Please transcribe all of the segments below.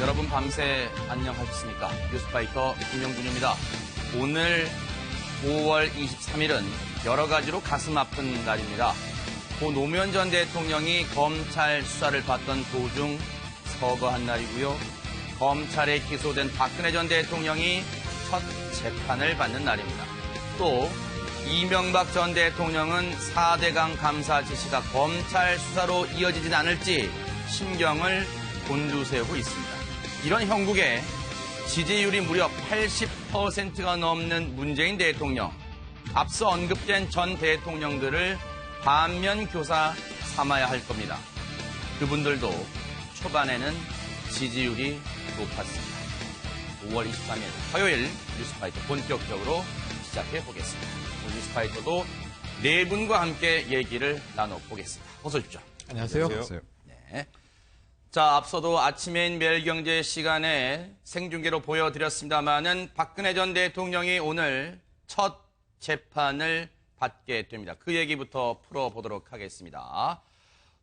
여러분 밤새 안녕하셨습니까? 뉴스파이터 김영준입니다. 오늘 5월 23일은 여러 가지로 가슴 아픈 날입니다. 고 노무현 전 대통령이 검찰 수사를 받던 도중 서거한 날이고요. 검찰에 기소된 박근혜 전 대통령이 첫 재판을 받는 날입니다. 또 이명박 전 대통령은 4대강 감사 지시가 검찰 수사로 이어지진 않을지 심경을 곤두세우고 있습니다. 이런 형국에 지지율이 무려 80%가 넘는 문재인 대통령, 앞서 언급된 전 대통령들을 반면교사 삼아야 할 겁니다. 그분들도 초반에는 지지율이 높았습니다. 5월 23일 화요일 뉴스파이터 본격적으로 시작해 보겠습니다. 오늘 뉴스파이터도 네 분과 함께 얘기를 나눠보겠습니다. 어서 오십시오. 안녕하세요. 네. 자, 앞서도 아침엔 매일경제 시간에 생중계로 보여드렸습니다마는 박근혜 전 대통령이 오늘 첫 재판을 받게 됩니다. 그 얘기부터 풀어보도록 하겠습니다.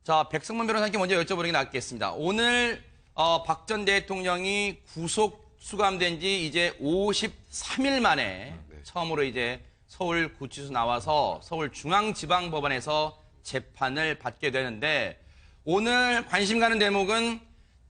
자, 백승문 변호사님께 먼저 여쭤보는 게 낫겠습니다. 오늘 박 전 대통령이 구속 수감된 지 이제 53일 만에 처음으로 이제 서울구치소 나와서 서울중앙지방법원에서 재판을 받게 되는데 오늘 관심 가는 대목은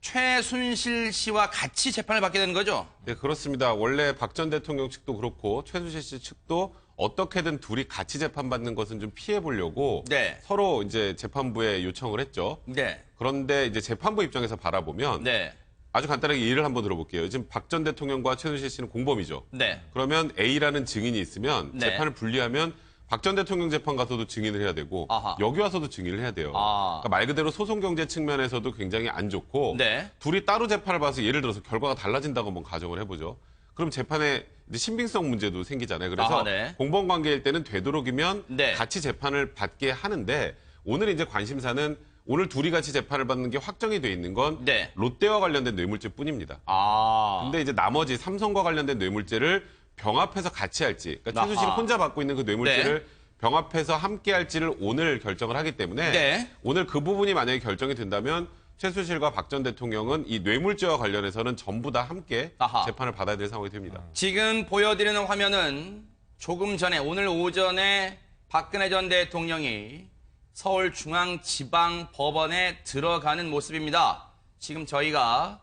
최순실 씨와 같이 재판을 받게 되는 거죠? 네, 그렇습니다. 원래 박 전 대통령 측도 그렇고 최순실 씨 측도 어떻게든 둘이 같이 재판받는 것은 좀 피해 보려고 네. 서로 이제 재판부에 요청을 했죠. 네. 그런데 이제 재판부 입장에서 바라보면 네. 아주 간단하게 예를 한번 들어볼게요. 지금 박 전 대통령과 최순실 씨는 공범이죠. 네. 그러면 A라는 증인이 있으면 네. 재판을 분리하면 박 전 대통령 재판 가서도 증인을 해야 되고 아하. 여기 와서도 증인을 해야 돼요. 그러니까 말 그대로 소송 경제 측면에서도 굉장히 안 좋고 네. 둘이 따로 재판을 봐서 예를 들어서 결과가 달라진다고 한번 가정을 해보죠. 그럼 재판에 이제 신빙성 문제도 생기잖아요. 그래서 아하, 네. 공범 관계일 때는 되도록이면 네. 같이 재판을 받게 하는데 오늘 이제 관심사는 오늘 둘이 같이 재판을 받는 게 확정이 돼 있는 건 네. 롯데와 관련된 뇌물죄뿐입니다. 근데 근데 이제 나머지 삼성과 관련된 뇌물죄를 병합해서 같이 할지, 그러니까 최순실이 아하. 혼자 받고 있는 그 뇌물죄를 병합해서 함께 할지를 오늘 결정을 하기 때문에 네. 오늘 그 부분이 만약에 결정이 된다면 최순실과 박 전 대통령은 이 뇌물죄와 관련해서는 전부 다 함께 아하. 재판을 받아야 될 상황이 됩니다. 지금 보여드리는 화면은 조금 전에 오늘 오전에 박근혜 전 대통령이 서울중앙지방법원에 들어가는 모습입니다. 지금 저희가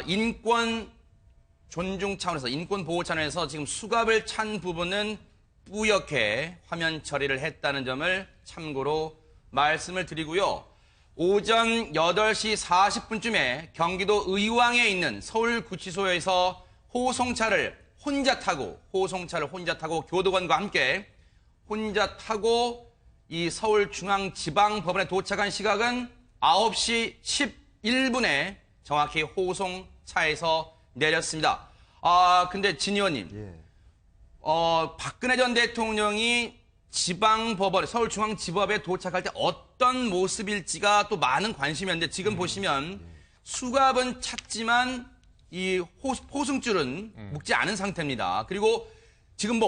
인권 존중 차원에서 인권 보호 차원에서 지금 수갑을 찬 부분은 뿌옇게 화면 처리를 했다는 점을 참고로 말씀을 드리고요. 오전 8시 40분쯤에 경기도 의왕에 있는 서울구치소에서 호송차를 혼자 타고 교도관과 함께 혼자 타고 이 서울중앙지방법원에 도착한 시각은 9시 11분에 정확히 호송차에서 내렸습니다. 근데 진 의원님, 박근혜 전 대통령이 지방법원, 서울중앙지법에 도착할 때 어떤 모습일지가 또 많은 관심이었는데 지금 보시면 수갑은 찼지만 이 호승줄은 묶지 않은 상태입니다. 그리고 지금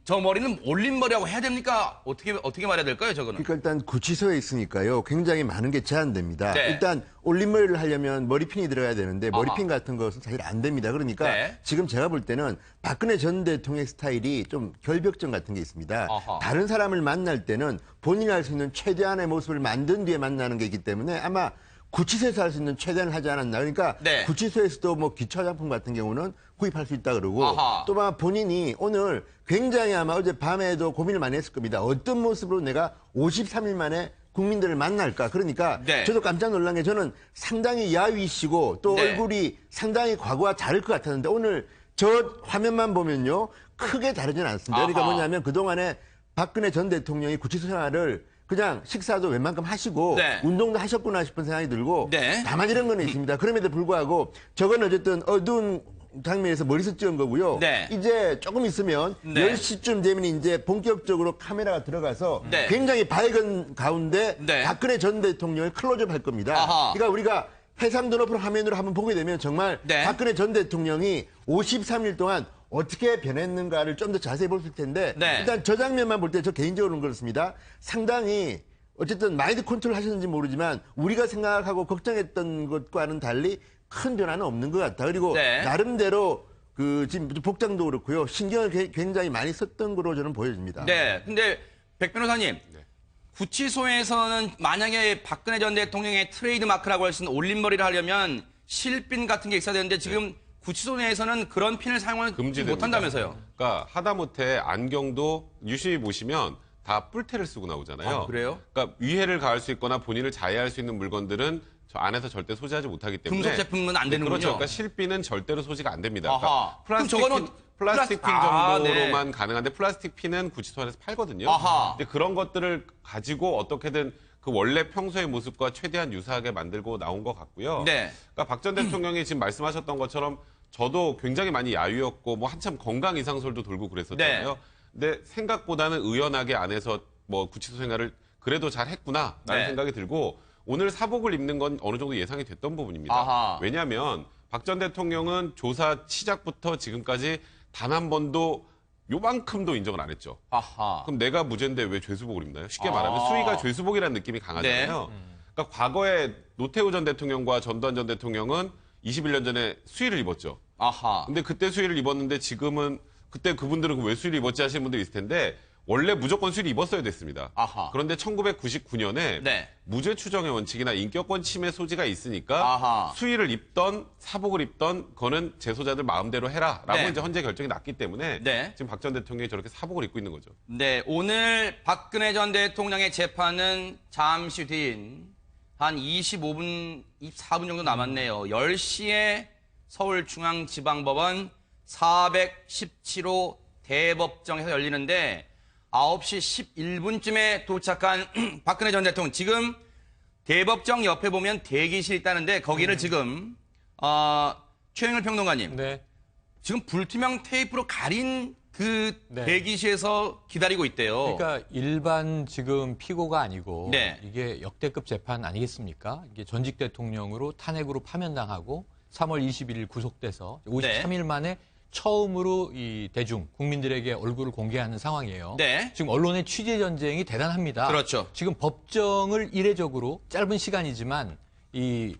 저 머리는 올린 머리라고 해야 됩니까? 어떻게 말해야 될까요, 저거는? 그러니까 일단 구치소에 있으니까요. 굉장히 많은 게 제한됩니다. 네. 일단 올림머리를 하려면 머리핀이 들어가야 되는데 머리핀 같은 것은 사실 안 됩니다. 그러니까 네. 지금 제가 볼 때는 박근혜 전 대통령의 스타일이 좀 결벽증 같은 게 있습니다. 아하. 다른 사람을 만날 때는 본인이 할 수 있는 최대한의 모습을 만든 뒤에 만나는 게 있기 때문에 아마 구치소에서 할 수 있는 최대한을 하지 않았나. 그러니까 네. 구치소에서도 뭐 기초화장품 같은 경우는 구입할 수 있다 그러고 아하. 또 아마 본인이 오늘 굉장히 아마 어제 밤에도 고민을 많이 했을 겁니다. 어떤 모습으로 내가 53일 만에 국민들을 만날까. 그러니까 네. 저도 깜짝 놀란 게 저는 상당히 야위시고 또 네. 얼굴이 상당히 과거와 다를 것 같았는데 오늘 저 화면만 보면요. 크게 다르진 않습니다. 그러니까 아하. 뭐냐면 그동안에 박근혜 전 대통령이 구치소 생활을 그냥 식사도 웬만큼 하시고 네. 운동도 하셨구나 싶은 생각이 들고 네. 다만 이런 건 있습니다. 그럼에도 불구하고 저건 어쨌든 어두운 장면에서 머리서 찍은 거고요. 네. 이제 조금 있으면 네. 10시쯤 되면 이제 본격적으로 카메라가 들어가서 네. 굉장히 밝은 가운데 네. 박근혜 전 대통령을 클로즈업 할 겁니다. 아하. 그러니까 우리가 해상도 높은 화면으로 한번 보게 되면 정말 네. 박근혜 전 대통령이 53일 동안 어떻게 변했는가를 좀 더 자세히 볼 수 있을 텐데 네. 일단 저 장면만 볼 때 저 개인적으로는 그렇습니다. 상당히 어쨌든 마인드 컨트롤 하셨는지 모르지만 우리가 생각하고 걱정했던 것과는 달리 큰 변화는 없는 것 같다. 그리고 네. 나름대로 지금 복장도 그렇고요. 신경을 굉장히 많이 썼던 거로 저는 보여집니다. 네. 근데 백 변호사님, 구치소에서는 만약에 박근혜 전 대통령의 트레이드 마크라고 할 수 있는 올림머리를 하려면 실핀 같은 게 있어야 되는데 지금 구치소 내에서는 그런 핀을 사용을 금지됩니다. 못한다면서요? 그러니까 하다못해 안경도 유심히 보시면 다 뿔테를 쓰고 나오잖아요. 아, 그래요? 그러니까 위해를 가할 수 있거나 본인을 자해할 수 있는 물건들은 저 안에서 절대 소지하지 못하기 때문에 금속 제품은 안 되는군요. 그렇죠. 그러니까 실핀은 절대로 소지가 안 됩니다. 아하. 그러니까 그럼 저거는 플라스틱 핀 아, 정도로만 네. 가능한데 플라스틱 핀은 구치소 안에서 팔거든요. 아하. 근데 그런 것들을 가지고 어떻게든 그 원래 평소의 모습과 최대한 유사하게 만들고 나온 것 같고요. 네. 그러니까 박 전 대통령이 지금 말씀하셨던 것처럼 저도 굉장히 많이 야유였고 뭐 한참 건강 이상설도 돌고 그랬었잖아요. 네. 근데 생각보다는 의연하게 안에서 뭐 구치소 생활을 그래도 잘 했구나라는 네. 생각이 들고 오늘 사복을 입는 건 어느 정도 예상이 됐던 부분입니다. 아하. 왜냐하면 박 전 대통령은 조사 시작부터 지금까지 단 한 번도 요만큼도 인정을 안 했죠. 아하. 그럼 내가 무죄인데 왜 죄수복을 입나요? 쉽게 아. 말하면 수위가 죄수복이라는 느낌이 강하잖아요. 그러니까 과거에 노태우 전 대통령과 전두환 전 대통령은 21년 전에 수의를 입었죠. 아하. 근데 그때 수의를 입었는데 지금은 그때 그분들은 왜 수의를 입었지 하시는 분들이 있을 텐데 원래 무조건 수의를 입었어야 됐습니다. 아하. 그런데 1999년에 네. 무죄 추정의 원칙이나 인격권 침해 소지가 있으니까 아하. 수의를 입던 사복을 입던 그거는 재소자들 마음대로 해라라고 네. 이제 헌재 결정이 났기 때문에 네. 지금 박 전 대통령이 저렇게 사복을 입고 있는 거죠. 네, 오늘 박근혜 전 대통령의 재판은 잠시 뒤인 한 25분, 24분 정도 남았네요. 10시에 서울중앙지방법원 417호 대법정에서 열리는데 9시 11분쯤에 도착한 박근혜 전 대통령. 지금 대법정 옆에 보면 대기실이 있다는데 거기를 지금 최영일 평론가님. 네. 지금 불투명 테이프로 가린 그 네. 대기실에서 기다리고 있대요. 그러니까 일반 지금 피고가 아니고 네. 이게 역대급 재판 아니겠습니까? 이게 전직 대통령으로 탄핵으로 파면당하고 3월 21일 구속돼서 53일 만에 처음으로 이 대중 국민들에게 얼굴을 공개하는 상황이에요. 네. 지금 언론의 취재 전쟁이 대단합니다. 그렇죠. 지금 법정을 이례적으로 짧은 시간이지만 이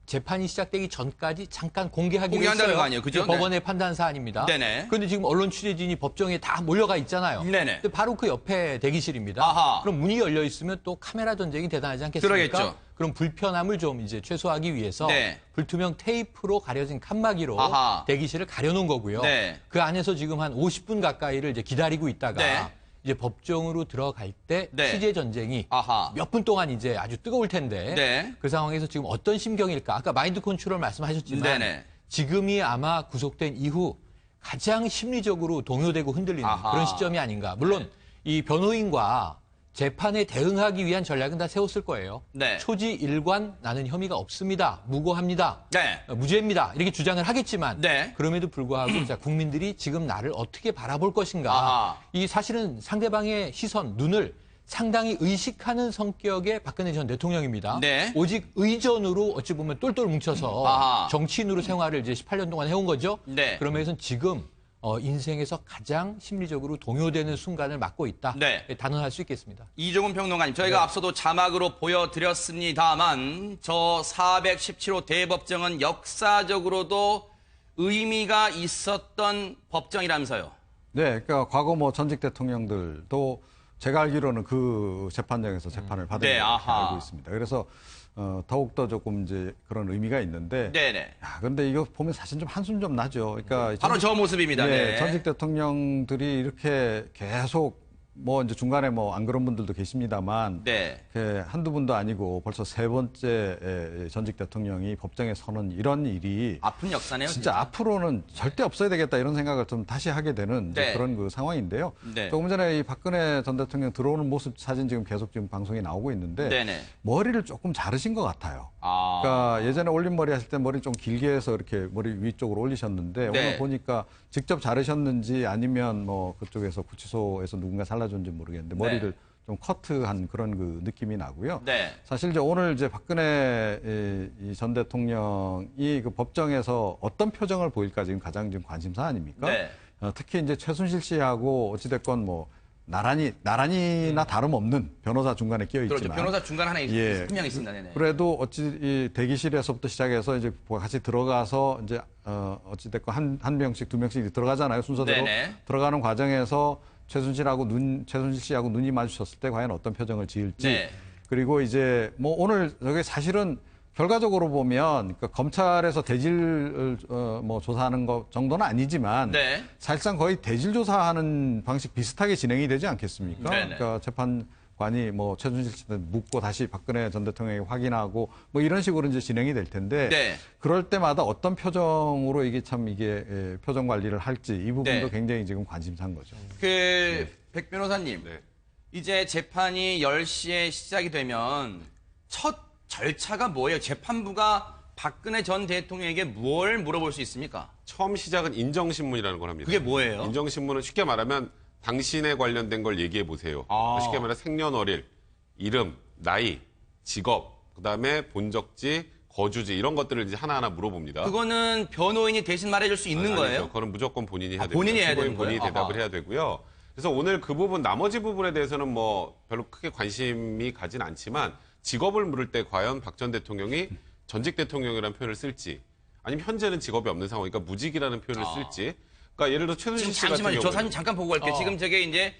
재판이 시작되기 전까지 잠깐 공개하기로 공개한다는 했어요. 거 아니에요, 그죠? 이게 법원의 판단 사안입니다. 네네. 그런데 지금 언론 취재진이 법정에 다 몰려가 있잖아요. 네네. 근데 바로 그 옆에 대기실입니다. 아하. 그럼 문이 열려 있으면 또 카메라 전쟁이 대단하지 않겠습니까? 그러겠죠. 그럼 불편함을 좀 이제 최소화하기 위해서 네. 불투명 테이프로 가려진 칸막이로 아하. 대기실을 가려놓은 거고요. 네. 그 안에서 지금 한 50분 가까이를 이제 기다리고 있다가 네. 이제 법정으로 들어갈 때 네. 취재 전쟁이 아하. 몇 분 동안 이제 아주 뜨거울 텐데 네. 그 상황에서 지금 어떤 심경일까? 아까 마인드 컨트롤 말씀하셨지만 네네. 지금이 아마 구속된 이후 가장 심리적으로 동요되고 흔들리는 아하. 그런 시점이 아닌가. 물론 이 변호인과 재판에 대응하기 위한 전략은 다 세웠을 거예요. 네. 초지일관 나는 혐의가 없습니다. 무고합니다. 네. 무죄입니다. 이렇게 주장을 하겠지만 네. 그럼에도 불구하고 자, 국민들이 지금 나를 어떻게 바라볼 것인가. 아하. 이 사실은 상대방의 시선, 눈을 상당히 의식하는 성격의 박근혜 전 대통령입니다. 네. 오직 의전으로 어찌 보면 똘똘 뭉쳐서 아하. 정치인으로 생활을 이제 18년 동안 해온 거죠. 네. 그러면서 지금 인생에서 가장 심리적으로 동요되는 순간을 맞고 있다. 네. 단언할 수 있겠습니다. 이종훈 평론가님, 저희가 앞서도 자막으로 보여드렸습니다만 저 417호 대법정은 역사적으로도 의미가 있었던 법정이라면서요. 네, 그러니까 과거 뭐 전직 대통령들도 제가 알기로는 그 재판장에서 재판을 받은 네, 걸로 아하. 알고 있습니다. 그래서 더욱더 조금 이제 그런 의미가 있는데, 네네. 야, 근데 이거 보면 사실 좀 한숨 좀 나죠. 그러니까 바로 저 모습입니다. 예, 네. 전직 대통령들이 이렇게 계속 뭐 이제 중간에 뭐 안 그런 분들도 계십니다만, 네. 이렇게 한두 분도 아니고 벌써 세 번째 전직 대통령이 법정에 서는 이런 일이 아픈 역사네요. 진짜 앞으로는 절대 없어야 되겠다 이런 생각을 좀 다시 하게 되는 이제 네. 그런 그 상황인데요. 네. 조금 전에 이 박근혜 전 대통령 들어오는 모습 사진 지금 계속 지금 방송에 나오고 있는데 네네. 머리를 조금 자르신 것 같아요. 아. 그러니까 예전에 올린 머리 하실 때 머리 좀 길게 해서 이렇게 머리 위쪽으로 올리셨는데 네. 오늘 보니까 직접 자르셨는지 아니면 뭐 그쪽에서 구치소에서 누군가 잘라줬는지 모르겠는데 머리를 좀 커트한 그런 그 느낌이 나고요. 네. 사실 이제 오늘 이제 박근혜 이 전 대통령이 그 법정에서 어떤 표정을 보일까 지금 가장 지금 관심사 아닙니까? 네. 특히 이제 최순실 씨하고 어찌됐건 뭐 나란히나 다름없는 변호사 중간에 끼어 있지만 그렇죠. 변호사 중간 하나 예. 한 명 있습니다. 네네. 그래도 어찌 이 대기실에서부터 시작해서 이제 같이 들어가서 이제 어찌 됐건 한 명씩 두 명씩 들어가잖아요. 순서대로 네네. 들어가는 과정에서 최순실 씨하고 눈이 마주쳤을 때 과연 어떤 표정을 지을지 네. 그리고 이제 뭐 오늘 저게 사실은 결과적으로 보면 그러니까 검찰에서 대질을 뭐 조사하는 것 정도는 아니지만 네. 사실상 거의 대질 조사하는 방식 비슷하게 진행이 되지 않겠습니까? 네네. 그러니까 재판관이 뭐 최순실 씨한테 묻고 다시 박근혜 전 대통령에게 확인하고 뭐 이런 식으로 이제 진행이 될 텐데 네. 그럴 때마다 어떤 표정으로 이게 표정 관리를 할지 이 부분도 네. 굉장히 지금 관심사인 거죠. 백 변호사님, 네. 이제 재판이 10시에 시작이 되면 첫 절차가 뭐예요? 재판부가 박근혜 전 대통령에게 뭘 물어볼 수 있습니까? 처음 시작은 인정신문이라는 걸 합니다. 그게 뭐예요? 인정신문은 쉽게 말하면 당신에 관련된 걸 얘기해 보세요. 쉽게 말해 생년월일, 이름, 나이, 직업, 그다음에 본적지, 거주지 이런 것들을 이제 하나하나 물어봅니다. 그거는 변호인이 대신 말해줄 수 있는 아니죠. 거예요? 그거는 무조건 본인이 해야 됩니다. 본인이 해야 피고인 되는 본인이 거예요? 대답을 아하. 해야 되고요. 그래서 오늘 그 부분 나머지 부분에 대해서는 뭐 별로 크게 관심이 가진 않지만 직업을 물을 때 과연 박 전 대통령이 전직 대통령이라는 표현을 쓸지 아니면 현재는 직업이 없는 상황이니까 무직이라는 표현을 쓸지 그러니까 예를 들어 최순실 지금 씨 같은 잠시만요. 경우는 저 사진 잠깐 보고 갈게요. 지금 저게 이제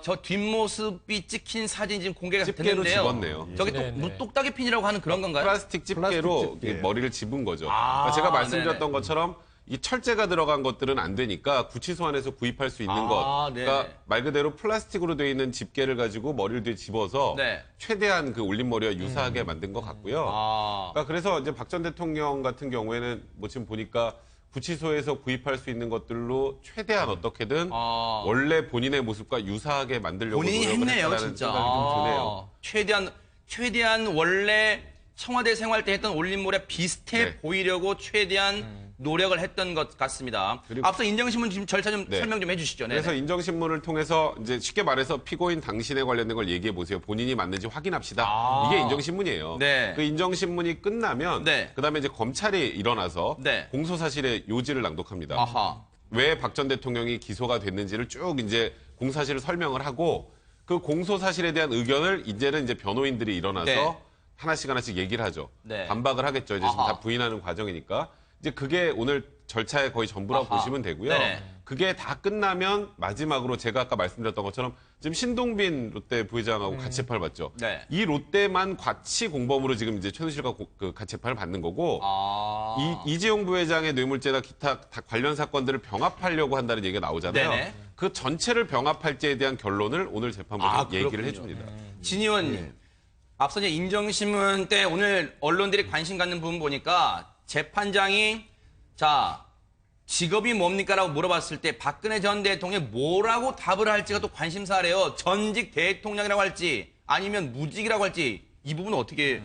저 뒷모습이 찍힌 사진 지금 공개가 집게로 됐는데요. 집었네요. 저게 네네. 무똑딱이 핀이라고 하는 그런 건가요? 플라스틱 집게로 플라스틱 집게. 머리를 집은 거죠. 아, 그러니까 제가 말씀드렸던 네네. 것처럼 이 철제가 들어간 것들은 안 되니까 구치소 안에서 구입할 수 있는 아, 것. 그러니까 네네. 말 그대로 플라스틱으로 되어 있는 집게를 가지고 머리를 뒤에 집어서 네. 최대한 그 올림머리와 유사하게 만든 것 같고요. 아. 그러니까 그래서 이제 박 전 대통령 같은 경우에는 뭐 지금 보니까 구치소에서 구입할 수 있는 것들로 최대한 어떻게든 아. 원래 본인의 모습과 유사하게 만들려고 본인이 노력을 했네요, 했다라는 진짜. 생각이 좀 드네요. 최대한 원래 청와대 생활 때 했던 올림물에 비슷해 네. 보이려고 최대한 노력을 했던 것 같습니다. 그리고- 앞서 인정신문 지금 절차 좀 네. 설명 좀 해주시죠. 네. 그래서 인정신문을 통해서 이제 쉽게 말해서 피고인 당신에 관련된 걸 얘기해 보세요. 본인이 맞는지 확인합시다. 아. 이게 인정신문이에요. 네. 그 인정신문이 끝나면 네. 그다음에 이제 검찰이 일어나서 네. 공소사실의 요지를 낭독합니다. 아하. 왜 박 전 대통령이 기소가 됐는지를 쭉 이제 공사실을 설명을 하고 그 공소사실에 대한 의견을 이제는 이제 변호인들이 일어나서 네. 하나씩 얘기를 하죠. 네. 반박을 하겠죠. 이제 지금 아하. 다 부인하는 과정이니까. 이제 그게 오늘 절차의 거의 전부라고 아하. 보시면 되고요. 네네. 그게 다 끝나면 마지막으로 제가 아까 말씀드렸던 것처럼 지금 신동빈 롯데 부회장하고 같이 재판을 받죠. 네. 이 롯데만 과치 공범으로 지금 이제 최순실과 그 같이 재판을 받는 거고 아. 이재용 부회장의 뇌물죄나 기타 관련 사건들을 병합하려고 한다는 얘기가 나오잖아요. 네네. 그 전체를 병합할지에 대한 결론을 오늘 재판부에서 얘기를 그렇군요. 해줍니다. 진 의원님, 앞서 이제 인정신문 때 오늘 언론들이 관심 갖는 부분 보니까 재판장이 자 직업이 뭡니까라고 물어봤을 때 박근혜 전 대통령이 뭐라고 답을 할지가 또 관심사래요. 전직 대통령이라고 할지 아니면 무직이라고 할지 이 부분은 어떻게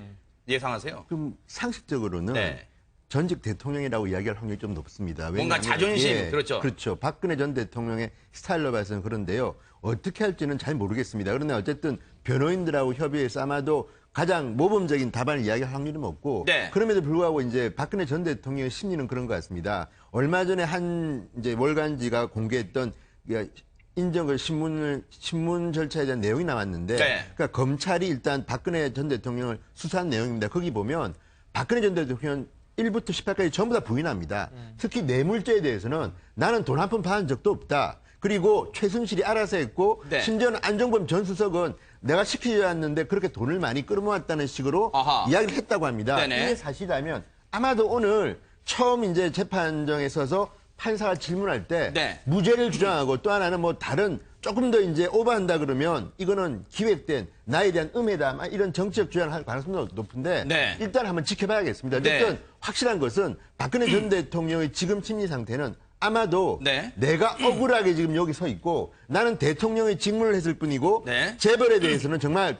예상하세요? 그럼 상식적으로는 네. 전직 대통령이라고 이야기할 확률이 좀 높습니다. 뭔가 왜냐하면- 자존심, 그렇죠. 그렇죠. 박근혜 전 대통령의 스타일로 봐서는 그런데요. 어떻게 할지는 잘 모르겠습니다. 그러나 어쨌든 변호인들하고 협의해서 아마도 가장 모범적인 답안을 이야기할 확률은 없고 네. 그럼에도 불구하고 이제 박근혜 전 대통령의 심리는 그런 것 같습니다. 얼마 전에 한 이제 월간지가 공개했던 인정을 신문 절차에 대한 내용이 나왔는데 네. 그러니까 검찰이 일단 박근혜 전 대통령을 수사한 내용입니다. 거기 보면 박근혜 전 대통령 1부터 18까지 전부 다 부인합니다. 특히 뇌물죄에 대해서는 나는 돈 한 푼 받은 적도 없다. 그리고 최순실이 알아서 했고 네. 심지어는 안종범 전 수석은 내가 시키지 않았는데 그렇게 돈을 많이 끌어모았다는 식으로 아하. 이야기를 했다고 합니다. 네네. 이게 사실이라면 아마도 오늘 처음 이제 재판정에 서서 판사가 질문할 때 네. 무죄를 주장하고 또 하나는 뭐 다른 조금 더 이제 오버한다 그러면 이거는 기획된 나에 대한 음해다 막 이런 정치적 주장을 할 가능성도 높은데 네. 일단 한번 지켜봐야겠습니다. 어쨌든 네. 확실한 것은 박근혜 전 대통령의 지금 심리 상태는 아마도 네. 내가 억울하게 지금 여기 서 있고 나는 대통령의 직무를 했을 뿐이고 네. 재벌에 대해서는 정말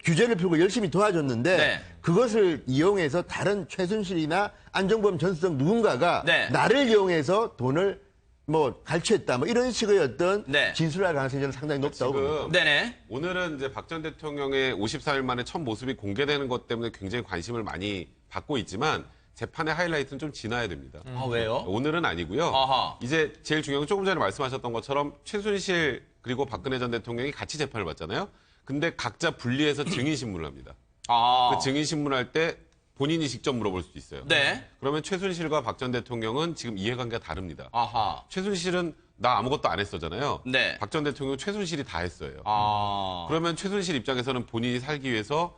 규제를 풀고 열심히 도와줬는데 네. 그것을 이용해서 다른 최순실이나 안종범 전 수석 누군가가 네. 나를 이용해서 돈을 뭐 갈취했다 뭐 이런 식의 어떤 네. 진술할 가능성이 저는 상당히 높다고 봅니다. 지금 네네. 오늘은 이제 박 전 대통령의 54일 만에 첫 모습이 공개되는 것 때문에 굉장히 관심을 많이 받고 있지만 재판의 하이라이트는 좀 지나야 됩니다. 아 왜요? 오늘은 아니고요. 아하. 이제 제일 중요한 건 조금 전에 말씀하셨던 것처럼 최순실 그리고 박근혜 전 대통령이 같이 재판을 받잖아요. 근데 각자 분리해서 증인신문을 합니다. 아. 그 증인신문할 때 본인이 직접 물어볼 수도 있어요. 네. 그러면 최순실과 박 전 대통령은 지금 이해관계가 다릅니다. 아하. 최순실은 나 아무것도 안 했어잖아요. 네. 박 전 대통령은 최순실이 다 했어요. 아. 그러면 최순실 입장에서는 본인이 살기 위해서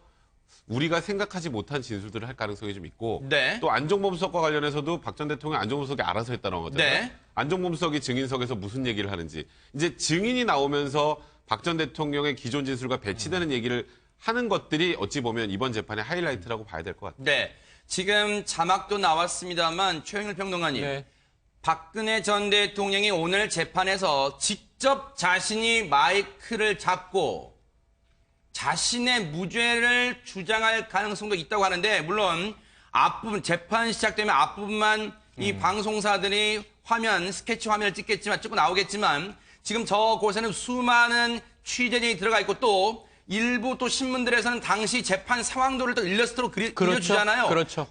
우리가 생각하지 못한 진술들을 할 가능성이 좀 있고 네. 또 안종범석과 관련해서도 박 전 대통령 안종범석이 알아서 했다는 거잖아요. 네. 안종범석이 증인석에서 무슨 얘기를 하는지 이제 증인이 나오면서 박 전 대통령의 기존 진술과 배치되는 얘기를 하는 것들이 어찌 보면 이번 재판의 하이라이트라고 봐야 될 것 같아요. 네. 지금 자막도 나왔습니다만 최영일 평론가님. 네. 박근혜 전 대통령이 오늘 재판에서 직접 자신이 마이크를 잡고 자신의 무죄를 주장할 가능성도 있다고 하는데 물론 앞부분 재판 시작되면 앞부분만 이 방송사들이 스케치 화면을 찍고 나오겠지만 지금 저곳에는 수많은 취재진이 들어가 있고 또 일부 또 신문들에서는 당시 재판 상황도를 또 일러스트로 그려주잖아요. 그렇죠.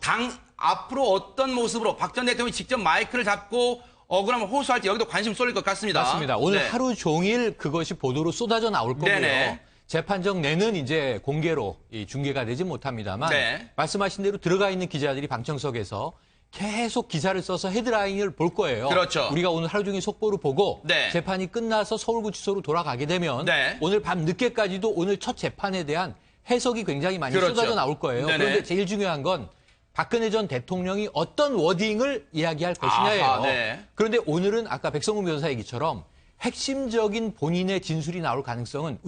앞으로 어떤 모습으로 박 전 대통령이 직접 마이크를 잡고 억울함을 호소할지 여기도 관심 쏠릴 것 같습니다. 맞습니다. 오늘 네. 하루 종일 그것이 보도로 쏟아져 나올 거고요. 네네. 재판정 내는 이제 공개로 중계가 되지 못합니다만 네. 말씀하신 대로 들어가 있는 기자들이 방청석에서 계속 기사를 써서 헤드라인을 볼 거예요. 그렇죠. 우리가 오늘 하루 종일 속보를 보고 네. 재판이 끝나서 서울구치소로 돌아가게 되면 네. 오늘 밤 늦게까지도 오늘 첫 재판에 대한 해석이 굉장히 많이 그렇죠. 쏟아져 나올 거예요. 네네. 그런데 제일 중요한 건 박근혜 전 대통령이 어떤 워딩을 이야기할 것이냐예요. 아하, 네. 그런데 오늘은 아까 백성문 변호사 얘기처럼 핵심적인 본인의 진술이 나올 가능성은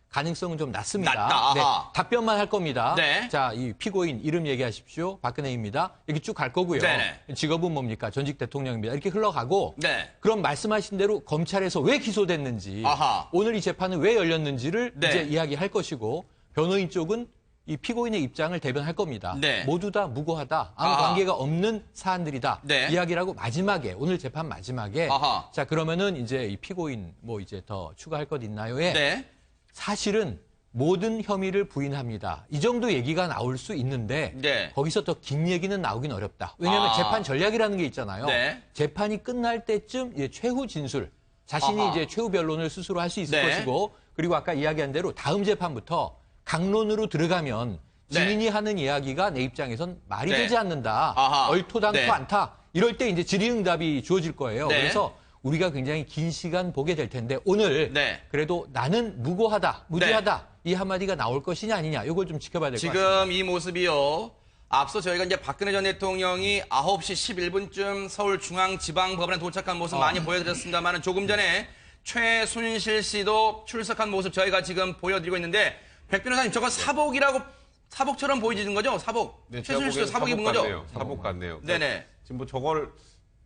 가능성은 좀 낮습니다. 낮다. 네, 아하. 답변만 할 겁니다. 네. 자, 이 피고인 이름 얘기하십시오. 박근혜입니다. 이렇게 쭉 갈 거고요. 네네. 직업은 뭡니까? 전직 대통령입니다. 이렇게 흘러가고 네. 그럼 말씀하신 대로 검찰에서 왜 기소됐는지 아하. 오늘 이 재판은 왜 열렸는지를 네. 이제 이야기할 것이고 변호인 쪽은 이 피고인의 입장을 대변할 겁니다. 네. 모두 다 무고하다. 아무 아하. 관계가 없는 사안들이다. 네. 이야기를 하고 마지막에 오늘 재판 마지막에 아하. 자 그러면은 이제 이 피고인 뭐 이제 더 추가할 것 있나요?에 네. 사실은 모든 혐의를 부인합니다. 이 정도 얘기가 나올 수 있는데 네. 거기서 더 긴 얘기는 나오긴 어렵다. 왜냐하면 아. 재판 전략이라는 게 있잖아요. 네. 재판이 끝날 때쯤 이제 최후 진술, 자신이 아하. 이제 최후 변론을 스스로 할 수 있을 네. 것이고 그리고 아까 이야기한 대로 다음 재판부터 강론으로 들어가면 네. 증인이 하는 이야기가 내 입장에선 말이 네. 되지 않는다. 아하. 얼토당토 네. 않다. 이럴 때 이제 질의응답이 주어질 거예요. 네. 그래서 우리가 굉장히 긴 시간 보게 될 텐데 오늘 네. 그래도 나는 무고하다, 무죄하다 이 한마디가 나올 것이냐 아니냐 이걸 좀 지켜봐야 될 것 같습니다. 지금 이 모습이요. 앞서 저희가 이제 박근혜 전 대통령이 9시 11분쯤 서울중앙지방법원에 도착한 모습 많이 보여드렸습니다만 조금 전에 최순실 씨도 출석한 모습 저희가 지금 보여드리고 있는데 백 변호사님 저거 사복처럼 보이지는 거죠? 사복. 네, 제가 최순실 씨도 보기에는 사복 입은 거죠? 같네요. 사복 같네요. 네네. 지금 뭐 저걸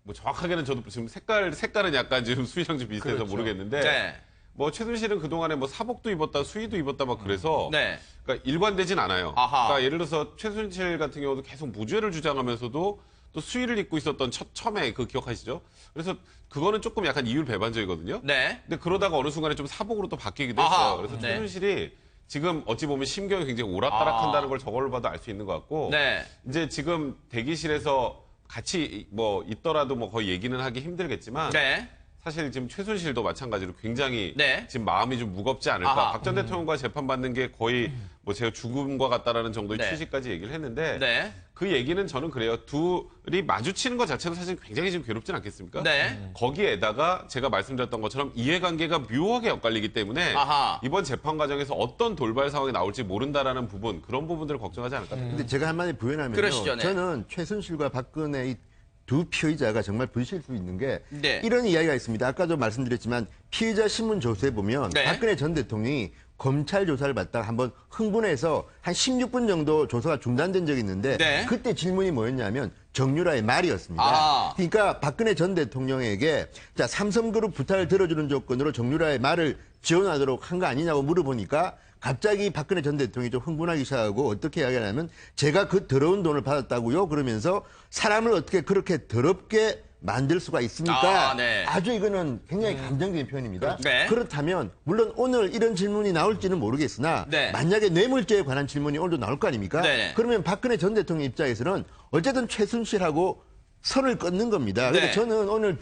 뭐 정확하게는 저도 지금 색깔은 약간 지금 수희랑 좀 비슷해서 그렇죠. 모르겠는데 네. 뭐 최순실은 그동안에 뭐 사복도 입었다 수의도 입었다 막 그래서 네. 그러니까 일관되진 않아요. 아하. 그러니까 예를 들어서 최순실 같은 경우도 계속 무죄를 주장하면서도 또 수의를 입고 있었던 처음에 그 기억하시죠? 그래서 그거는 조금 약간 이율 배반적이거든요. 네. 근데 그러다가 어느 순간에 좀 사복으로 또 바뀌기도 아하. 했어요. 그래서 네. 최순실이 지금 어찌 보면 심경이 굉장히 오락가락한다는 걸 저걸로 봐도 알 수 있는 것 같고 네. 이제 지금 대기실에서 같이 뭐 있더라도 뭐 거의 얘기는 하기 힘들겠지만 네. 사실 지금 최순실도 마찬가지로 굉장히 네. 지금 마음이 좀 무겁지 않을까. 아하. 박 전 대통령과 재판받는 게 거의 뭐 제가 죽음과 같다라는 정도의 네. 취지까지 얘기를 했는데 네. 그 얘기는 저는 그래요. 둘이 마주치는 것 자체도 사실 굉장히 지금 괴롭진 않겠습니까? 네. 거기에다가 제가 말씀드렸던 것처럼 이해관계가 묘하게 엇갈리기 때문에 아하. 이번 재판 과정에서 어떤 돌발 상황이 나올지 모른다라는 부분 그런 부분들을 걱정하지 않을까. 근데 제가 한마디 부연하면요. 그러시죠, 네. 저는 최순실과 박근혜 이 두 피의자가 정말 부딪힐 수 있는 게 네. 이런 이야기가 있습니다. 아까도 말씀드렸지만 피의자 신문 조서에 보면 네. 박근혜 전 대통령이 검찰 조사를 받다가 한번 흥분해서 한 16분 정도 조사가 중단된 적이 있는데 네. 그때 질문이 뭐였냐면 정유라의 말이었습니다. 아. 그러니까 박근혜 전 대통령에게 자 삼성그룹 부탁을 들어주는 조건으로 정유라의 말을 지원하도록 한 거 아니냐고 물어보니까 갑자기 박근혜 전 대통령이 좀 흥분하기 시작하고 어떻게 이야기하냐면 제가 그 더러운 돈을 받았다고요? 그러면서 사람을 어떻게 그렇게 더럽게 만들 수가 있습니까? 아, 네. 아주 이거는 굉장히 감정적인 표현입니다. 네. 그렇다면 물론 오늘 이런 질문이 나올지는 모르겠으나 네. 만약에 뇌물죄에 관한 질문이 오늘도 나올 거 아닙니까? 네. 그러면 박근혜 전 대통령 입장에서는 어쨌든 최순실하고 선을 끊는 겁니다. 네. 그래서 저는 오늘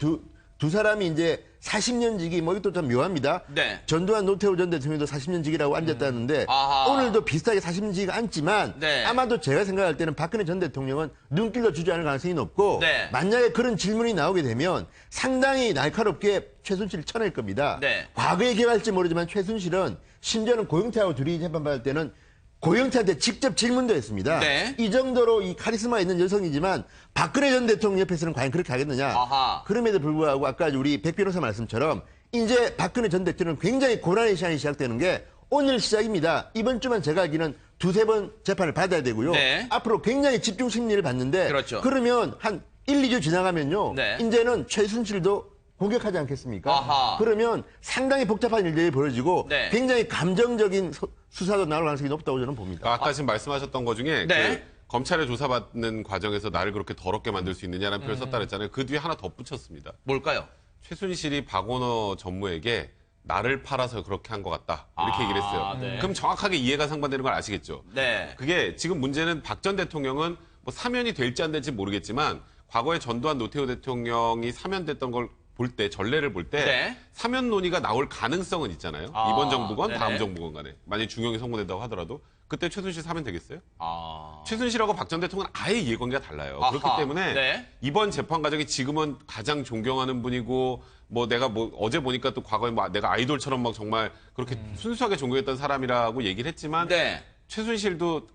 두 사람이 이제 40년지기 뭐 이것도 좀 묘합니다. 네. 전두환 노태우 전 대통령도 40년지기라고 앉았다는데 아하. 오늘도 비슷하게 40년지기가 앉지만 네. 아마도 제가 생각할 때는 박근혜 전 대통령은 눈길로 주저앉을 가능성이 높고 네. 만약에 그런 질문이 나오게 되면 상당히 날카롭게 최순실을 쳐낼 겁니다. 네. 과거에 기억할지 모르지만 최순실은 심지어는 고영태하고 둘이 재판받을 때는 고영태한테 직접 질문도 했습니다. 네. 이 정도로 이 카리스마 있는 여성이지만 박근혜 전 대통령 옆에서는 과연 그렇게 하겠느냐. 아하. 그럼에도 불구하고 아까 우리 백 변호사 말씀처럼 이제 박근혜 전 대통령 굉장히 고난의 시간이 시작되는 게 오늘 시작입니다. 이번 주만 제가 알기는 두세 번 재판을 받아야 되고요. 네. 앞으로 굉장히 집중 심리를 받는데 그렇죠. 그러면 한 1, 2주 지나가면요. 네. 이제는 최순실도 공격하지 않겠습니까? 아하. 그러면 상당히 복잡한 일들이 벌어지고 네. 굉장히 감정적인 수사도 나올 가능성이 높다고 저는 봅니다. 아까 지금 말씀하셨던 것 중에 네. 그 검찰에 조사받는 과정에서 나를 그렇게 더럽게 만들 수 있느냐라는 표현을 썼다 그랬잖아요. 그 뒤에 하나 덧붙였습니다. 뭘까요? 최순실이 박원호 전무에게 나를 팔아서 그렇게 한 것 같다. 이렇게 얘기를 했어요. 네. 그럼 정확하게 이해가 상반되는 걸 아시겠죠? 네. 그게 지금 문제는 박 전 대통령은 뭐 사면이 될지 안 될지 모르겠지만 과거에 전두환 노태우 대통령이 사면됐던 걸 볼 때, 전례를 볼 때 네. 사면 논의가 나올 가능성은 있잖아요. 아, 이번 정부건 네네. 다음 정부건 간에. 만약에 중형이 선고된다고 하더라도 그때 최순실 사면 되겠어요? 아. 최순실하고 박 전 대통령은 아예 이해관계가 달라요. 아하, 그렇기 때문에 네. 이번 재판 과정이 지금은 가장 존경하는 분이고 뭐 내가 뭐 어제 보니까 또 과거에 뭐 내가 아이돌처럼 막 정말 그렇게 순수하게 존경했던 사람이라고 얘기를 했지만 네. 최순실도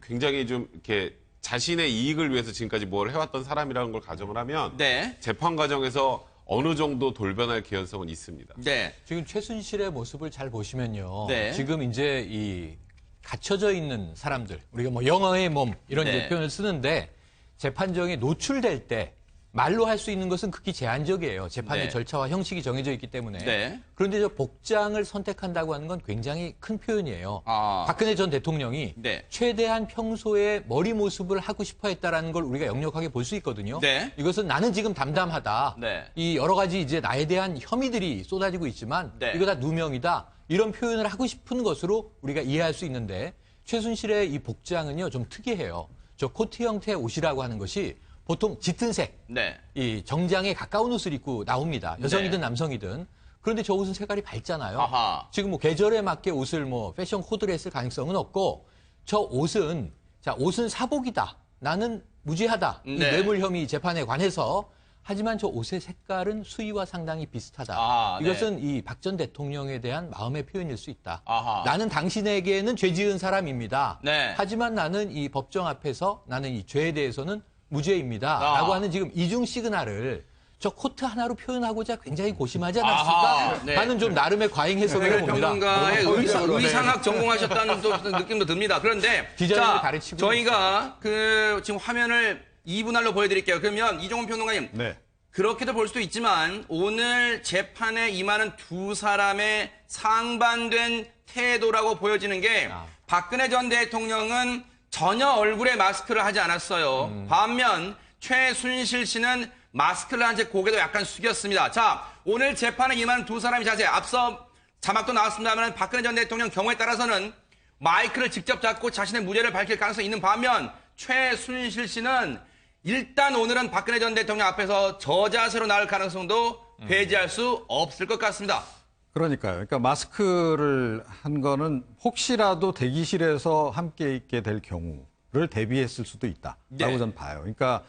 굉장히 좀 이렇게 자신의 이익을 위해서 지금까지 뭘 해왔던 사람이라는 걸 가정을 하면 네. 재판 과정에서 어느 정도 돌변할 개연성은 있습니다. 네. 지금 최순실의 모습을 잘 보시면요. 네. 지금 이제 이 갇혀져 있는 사람들, 우리가 뭐 영어의 몸 이런 네. 이제 표현을 쓰는데 재판정에 노출될 때 말로 할 수 있는 것은 극히 제한적이에요. 재판의 네. 절차와 형식이 정해져 있기 때문에. 네. 그런데 저 복장을 선택한다고 하는 건 굉장히 큰 표현이에요. 아. 박근혜 전 대통령이 네. 최대한 평소에 머리 모습을 하고 싶어 했다라는 걸 우리가 역력하게 볼 수 있거든요. 네. 이것은 나는 지금 담담하다. 네. 이 여러 가지 이제 나에 대한 혐의들이 쏟아지고 있지만 네. 이거 다 누명이다. 이런 표현을 하고 싶은 것으로 우리가 이해할 수 있는데 최순실의 이 복장은요 좀 특이해요. 저 코트 형태의 옷이라고 하는 것이 보통 짙은 색, 네. 이 정장에 가까운 옷을 입고 나옵니다. 여성이든 네. 남성이든. 그런데 저 옷은 색깔이 밝잖아요. 아하. 지금 뭐 계절에 맞게 옷을 뭐 패션 코드를 했을 가능성은 없고 저 옷은 자 옷은 사복이다. 나는 무죄하다. 이 네. 뇌물 혐의 재판에 관해서 하지만 저 옷의 색깔은 수위와 상당히 비슷하다. 아, 네. 이것은 이 박 전 대통령에 대한 마음의 표현일 수 있다. 아하. 나는 당신에게는 죄 지은 사람입니다. 네. 하지만 나는 이 법정 앞에서 나는 이 죄에 대해서는 무죄입니다. 아. 라고 하는 지금 이중 시그널을 저 코트 하나로 표현하고자 굉장히 고심하지 아하, 않았을까 네. 하는 좀 나름의 과잉 해석을 해봅니다. 평론가의 의상학 전공하셨다는 또 느낌도 듭니다. 그런데 디자인을 가르치고 저희가 그 지금 화면을 2분할로 보여드릴게요. 그러면 이종훈 평론가님 네. 그렇게도 볼 수도 있지만 오늘 재판에 임하는 두 사람의 상반된 태도라고 보여지는 게 박근혜 전 대통령은 전혀 얼굴에 마스크를 하지 않았어요. 반면 최순실 씨는 마스크를 한 채 고개도 약간 숙였습니다. 자, 오늘 재판에 임하는 두 사람의 자세, 앞서 자막도 나왔습니다만 박근혜 전 대통령 경우에 따라서는 마이크를 직접 잡고 자신의 무죄를 밝힐 가능성이 있는 반면 최순실 씨는 일단 오늘은 박근혜 전 대통령 앞에서 저자세로 나올 가능성도 배제할 수 없을 것 같습니다. 그러니까요. 그러니까 마스크를 한 거는 혹시라도 대기실에서 함께 있게 될 경우를 대비했을 수도 있다라고 네. 저는 봐요. 그러니까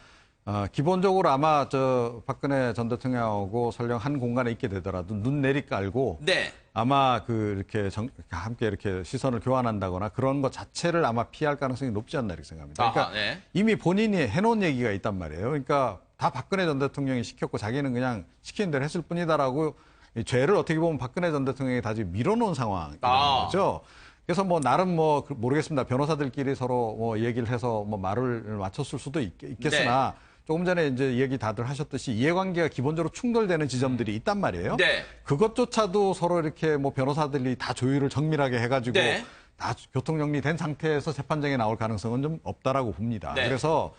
기본적으로 아마 저 박근혜 전 대통령하고 설령 한 공간에 있게 되더라도 눈 내리 깔고 네. 아마 이렇게 함께 이렇게 시선을 교환한다거나 그런 것 자체를 아마 피할 가능성이 높지 않나 이렇게 생각합니다. 그러니까 아하, 네. 이미 본인이 해놓은 얘기가 있단 말이에요. 그러니까 다 박근혜 전 대통령이 시켰고 자기는 그냥 시킨 대로 했을 뿐이다라고 이 죄를 어떻게 보면 박근혜 전 대통령이 다 지금 밀어놓은 상황이라는 거죠. 그래서 뭐 나름 뭐 모르겠습니다. 변호사들끼리 서로 뭐 얘기를 해서 뭐 말을 맞췄을 수도 있겠으나 조금 전에 이제 얘기 다들 하셨듯이 이해관계가 기본적으로 충돌되는 지점들이 있단 말이에요. 네. 그것조차도 서로 이렇게 뭐 변호사들이 다 조율을 정밀하게 해가지고 네. 다 교통정리된 상태에서 재판장에 나올 가능성은 좀 없다라고 봅니다. 네. 그래서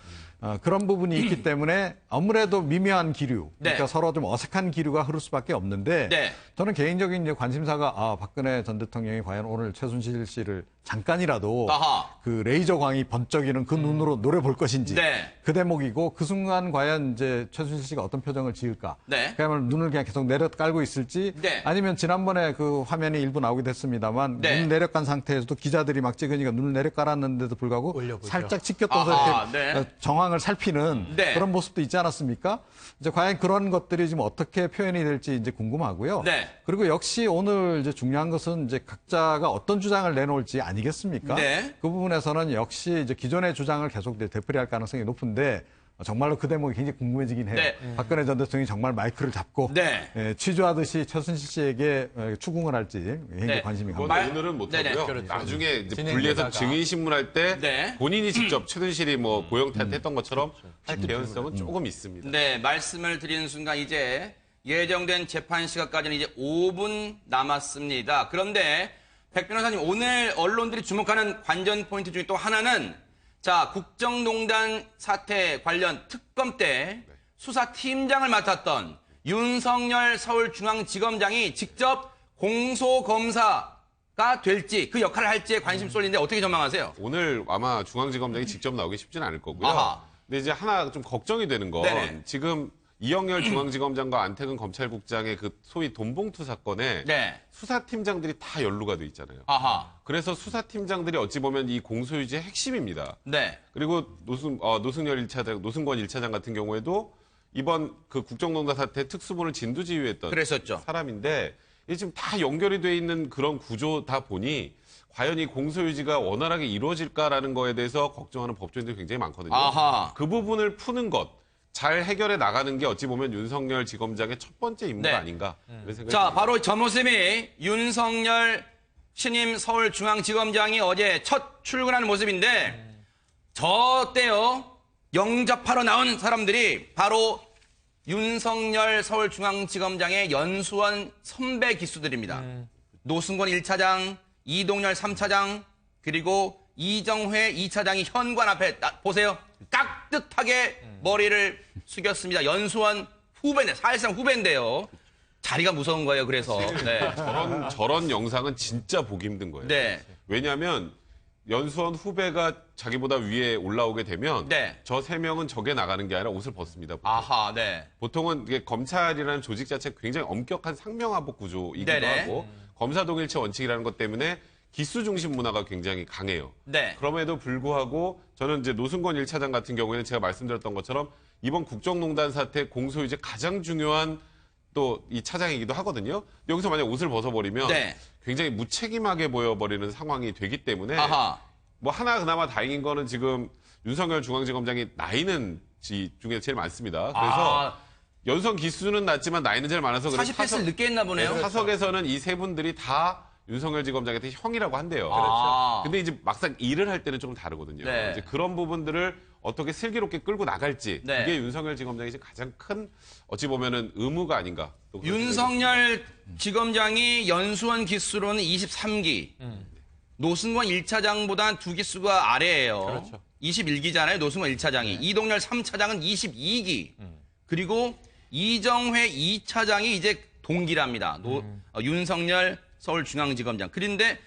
그런 부분이 있기 때문에 아무래도 미묘한 기류, 그러니까 네. 서로 좀 어색한 기류가 흐를 수밖에 없는데 네. 저는 개인적인 이제 관심사가 박근혜 전 대통령이 과연 오늘 최순실 씨를 잠깐이라도 아하. 그 레이저 광이 번쩍이는 그 눈으로 노려볼 것인지 네. 그 대목이고 그 순간 과연 이제 최순실 씨가 어떤 표정을 지을까? 네. 그야말로 눈을 그냥 계속 내려 깔고 있을지 네. 아니면 지난번에 그 화면이 일부 나오기도 했습니다만 네. 눈 내려간 상태에서도 기자들이 막 찍으니까 눈을 내려 깔았는데도 불구하고 올려보죠. 살짝 찍혔다서 아하, 이렇게 네. 정황을 살피는 네. 그런 모습도 있지 않았습니까? 이제 과연 그런 것들이 지금 어떻게 표현이 될지 이제 궁금하고요. 네. 그리고 역시 오늘 이제 중요한 것은 이제 각자가 어떤 주장을 내놓을지 아니겠습니까? 네. 그 부분에서는 역시 이제 기존의 주장을 계속 이제 되풀이할 가능성이 높은데 정말로 그 대목이 굉장히 궁금해지긴 해요. 네. 박근혜 전 대통령이 정말 마이크를 잡고 네. 취조하듯이 최순실 씨에게 추궁을 할지 굉장히 네. 관심이 그건 갑니다. 오늘은 네네. 못하고요. 그렇죠. 나중에 이제 진행되다가. 분리해서 증인신문할 때 네. 본인이 직접 최순실이 뭐 고영태한테 했던 것처럼 할 개연성은 조금 있습니다. 네, 말씀을 드리는 순간 이제 예정된 재판 시간까지는 이제 5분 남았습니다. 그런데 백 변호사님, 오늘 언론들이 주목하는 관전 포인트 중에 또 하나는 자, 국정농단 사태 관련 특검 때 수사팀장을 맡았던 윤석열 서울중앙지검장이 직접 공소검사가 될지 그 역할을 할지에 관심 쏠리는데 어떻게 전망하세요? 오늘 아마 중앙지검장이 직접 나오기 쉽지는 않을 거고요. 아하. 근데 이제 하나 좀 걱정이 되는 건 네네. 지금 이영렬 중앙지검장과 안태근 검찰국장의 그 소위 돈봉투 사건에 네. 수사팀장들이 다 연루가 돼 있잖아요. 아하. 그래서 수사팀장들이 어찌 보면 이 공소유지의 핵심입니다. 네. 그리고 노승열 1차장, 노승권 1차장 같은 경우에도 이번 그 국정농단 사태 특수본을 진두지휘했던 그랬었죠. 사람인데 이게 지금 다 연결이 돼 있는 그런 구조다 보니 과연 이 공소유지가 원활하게 이루어질까라는 거에 대해서 걱정하는 법조인들이 굉장히 많거든요. 아하. 그 부분을 푸는 것, 잘 해결해 나가는 게 어찌 보면 윤석열 지검장의 첫 번째 임무가 네. 아닌가 이런 생각이 자, 듭니다. 바로 저 모습이 윤석열 신임 서울중앙지검장이 어제 첫 출근하는 모습인데 저 때요 영접하러 나온 사람들이 바로 윤석열 서울중앙지검장의 연수원 선배 기수들입니다. 노승권 1차장, 이동열 3차장, 그리고 이정회 2차장이 현관 앞에 보세요. 깍듯하게 머리를 숙였습니다. 연수원 후배인데, 사실상 후배인데요. 자리가 무서운 거예요, 그래서. 네. 저런 영상은 진짜 보기 힘든 거예요. 네. 왜냐하면 연수원 후배가 자기보다 위에 올라오게 되면 네. 저 세 명은 적에 나가는 게 아니라 옷을 벗습니다. 아하, 네. 보통은 이게 검찰이라는 조직 자체가 굉장히 엄격한 상명하복 구조이기도 네네. 하고 검사 동일체 원칙이라는 것 때문에 기수 중심 문화가 굉장히 강해요. 네. 그럼에도 불구하고 저는 이제 노승권 1차장 같은 경우에는 제가 말씀드렸던 것처럼 이번 국정농단 사태 공소유지 가장 중요한 또 이 차장이기도 하거든요. 여기서 만약 옷을 벗어버리면 네. 굉장히 무책임하게 보여버리는 상황이 되기 때문에 아하. 뭐 하나 그나마 다행인 거는 지금 윤석열 중앙지검장이 나이는 중에 제일 많습니다. 그래서 연성 기수는 낮지만 나이는 제일 많아서 40패스를 늦게 했나 보네요. 사석에서는 이 세 분들이 다 윤석열 지검장한테 형이라고 한대요. 그렇죠. 근데 이제 막상 일을 할 때는 좀 다르거든요. 네. 이제 그런 부분들을 어떻게 슬기롭게 끌고 나갈지 네. 이게 윤석열 지검장이 지금 가장 큰 어찌 보면은 의무가 아닌가. 또 그런 윤석열 지검장이 연수원 기수로는 23기. 노승권 1차장보다 2기수가 아래예요. 그렇죠. 21기잖아요. 노승권 1차장이. 이동열 3차장은 22기. 그리고 이정회 2차장이 이제 동기랍니다. 윤석열 서울중앙지검장. 그런데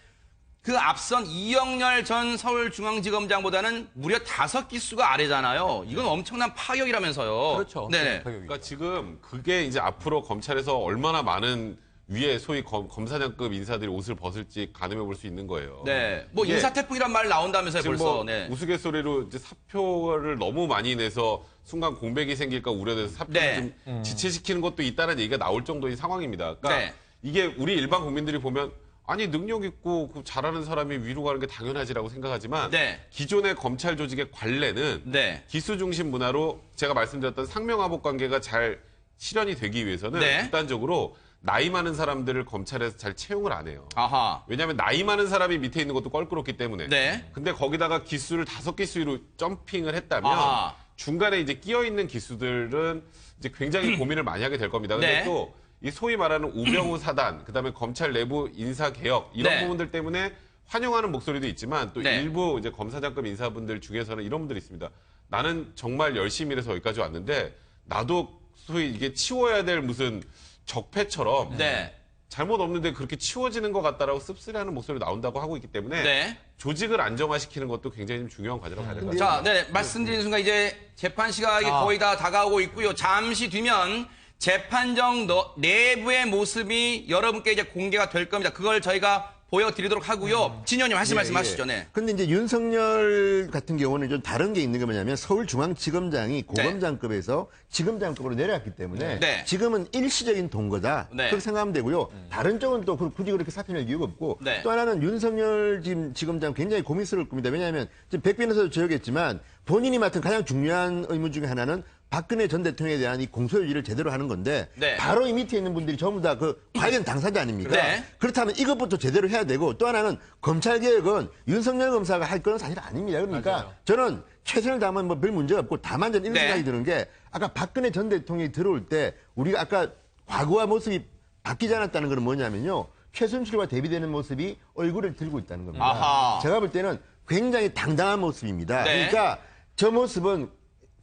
그 앞선 이영렬 전 서울중앙지검장보다는 무려 5기수가 아래잖아요. 이건 엄청난 파격이라면서요. 그렇죠. 네네. 그러니까 지금 그게 이제 앞으로 검찰에서 얼마나 많은 위에 소위 검사장급 인사들이 옷을 벗을지 가늠해 볼 수 있는 거예요. 네. 뭐 이게 인사태풍이란 말 나온다면서요, 지금 벌써. 뭐 네. 우스갯소리로 이제 사표를 너무 많이 내서 순간 공백이 생길까 우려돼서 사표를 네. 좀 지체시키는 것도 있다는 얘기가 나올 정도인 상황입니다. 그러니까 네. 이게 우리 일반 국민들이 보면 아니 능력 있고 그 잘하는 사람이 위로 가는 게 당연하지라고 생각하지만 네. 기존의 검찰 조직의 관례는 네. 기수 중심 문화로 제가 말씀드렸던 상명하복 관계가 잘 실현이 되기 위해서는 네. 극단적으로 나이 많은 사람들을 검찰에서 잘 채용을 안 해요. 아하. 왜냐하면 나이 많은 사람이 밑에 있는 것도 껄끄럽기 때문에. 네. 근데 거기다가 기수를 5기수로 점핑을 했다면 아하. 중간에 이제 끼어 있는 기수들은 이제 굉장히 고민을 많이 하게 될 겁니다. 근데 네. 또 이 소위 말하는 우병우 사단, 그다음에 검찰 내부 인사 개혁 이런 네. 부분들 때문에 환영하는 목소리도 있지만 또 네. 일부 이제 검사장급 인사분들 중에서는 이런 분들이 있습니다. 나는 정말 열심히 일해서 여기까지 왔는데 나도 소위 이게 치워야 될 무슨 적폐처럼 네. 잘못 없는데 그렇게 치워지는 것 같다라고 씁쓸해하는 목소리가 나온다고 하고 있기 때문에 네. 조직을 안정화시키는 것도 굉장히 좀 중요한 과제라고 봐야 될 것 같아요. 자, 네, 말씀드린 순간 이제 재판 시각이 거의 다 다가오고 있고요. 잠시 뒤면 재판정 내부의 모습이 여러분께 이제 공개가 될 겁니다. 그걸 저희가 보여드리도록 하고요. 진현님 말씀하시죠. 네. 근데 이제 윤석열 같은 경우는 좀 다른 게 있는 게 뭐냐면 서울중앙지검장이 고검장급에서 지검장급으로 내려왔기 때문에 네. 지금은 일시적인 동거다. 네. 그렇게 생각하면 되고요. 다른 쪽은 또 굳이 그렇게 사퇴할 이유가 없고 네. 또 하나는 윤석열 지검장 굉장히 고민스러울 겁니다. 왜냐하면 지금 백 변호사도 지적했지만 본인이 맡은 가장 중요한 의무 중에 하나는 박근혜 전 대통령에 대한 이 공소유지를 제대로 하는 건데 네. 바로 이 밑에 있는 분들이 전부 다 그 관련 당사자 아닙니까? 네. 그렇다면 이것부터 제대로 해야 되고 또 하나는 검찰개혁은 윤석열 검사가 할 거는 사실 아닙니다. 그러니까 맞아요. 저는 최선을 다하면 뭐 별 문제가 없고 다만 저는 이런 네. 생각이 드는 게 아까 박근혜 전 대통령이 들어올 때 우리가 아까 과거와 모습이 바뀌지 않았다는 건 뭐냐면요. 최순실과 대비되는 모습이 얼굴을 들고 있다는 겁니다. 아하. 제가 볼 때는 굉장히 당당한 모습입니다. 네. 그러니까 저 모습은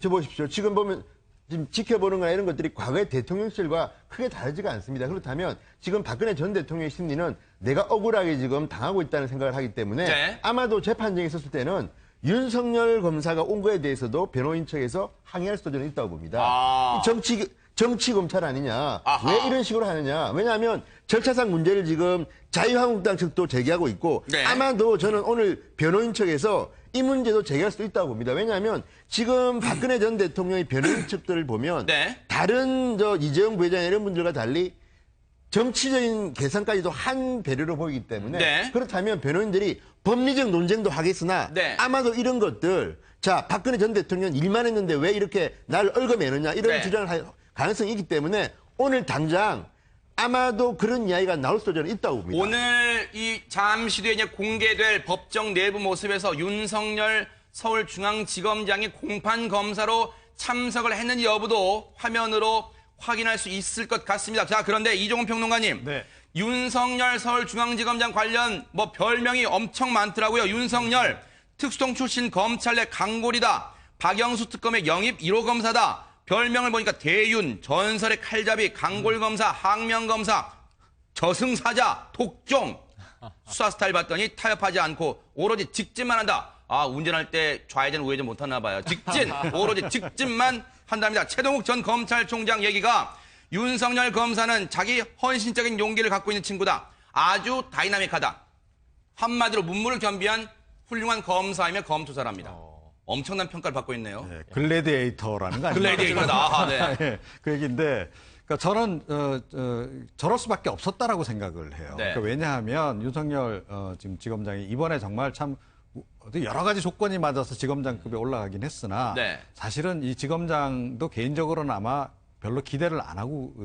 저 보십시오. 지금 보면 지금 지켜보는 거나 이런 것들이 과거의 대통령 시절과 크게 다르지가 않습니다. 그렇다면 지금 박근혜 전 대통령의 심리는 내가 억울하게 지금 당하고 있다는 생각을 하기 때문에 네. 아마도 재판정에 있었을 때는 윤석열 검사가 온 거에 대해서도 변호인 측에서 항의할 수도 저는 있다고 봅니다. 아. 이 정치 검찰 아니냐. 아하. 왜 이런 식으로 하느냐. 왜냐하면 절차상 문제를 지금 자유한국당 측도 제기하고 있고 네. 아마도 저는 오늘 변호인 측에서 이 문제도 제기할 수도 있다고 봅니다. 왜냐하면 지금 박근혜 전 대통령의 변호인 측들을 보면 네. 다른 이재용 부회장 이런 분들과 달리 정치적인 계산까지도 한 배려로 보이기 때문에 네. 그렇다면 변호인들이 법리적 논쟁도 하겠으나 네. 아마도 이런 것들 자 박근혜 전 대통령 일만 했는데 왜 이렇게 날 얽어매느냐 이런 네. 주장을 할 가능성이 있기 때문에 오늘 당장 아마도 그런 이야기가 나올 수도 저는 있다고 봅니다. 오늘 이 잠시 뒤에 이제 공개될 법정 내부 모습에서 윤석열 서울중앙지검장이 공판 검사로 참석을 했는지 여부도 화면으로 확인할 수 있을 것 같습니다. 자, 그런데 이종훈 평론가님. 네. 윤석열 서울중앙지검장 관련 뭐 별명이 엄청 많더라고요. 윤석열 특수통 출신 검찰 내 강골이다. 박영수 특검의 영입 1호 검사다. 별명을 보니까 대윤, 전설의 칼잡이, 강골검사, 항명검사, 저승사자, 독종. 수사 스타일 봤더니 타협하지 않고 오로지 직진만 한다. 아, 운전할 때 좌회전 우회전 못하나 봐요. 직진, 오로지 직진만 한답니다. 최동욱 전 검찰총장 얘기가 윤석열 검사는 자기 헌신적인 용기를 갖고 있는 친구다. 아주 다이나믹하다. 한마디로 문무를 겸비한 훌륭한 검사이며 검투사랍니다. 엄청난 평가를 받고 있네요. 네, 글래디에이터라는 거 아닙니까? 글래디에이터다. 아하, 네. 예, 그 얘기인데, 그러니까 저는 저럴 수밖에 없었다라고 생각을 해요. 네. 그러니까 왜냐하면 윤석열 지금 지검장이 이번에 정말 참 여러 가지 조건이 맞아서 지검장급에 올라가긴 했으나 네. 사실은 이 지검장도 개인적으로는 아마 별로 기대를 안 하고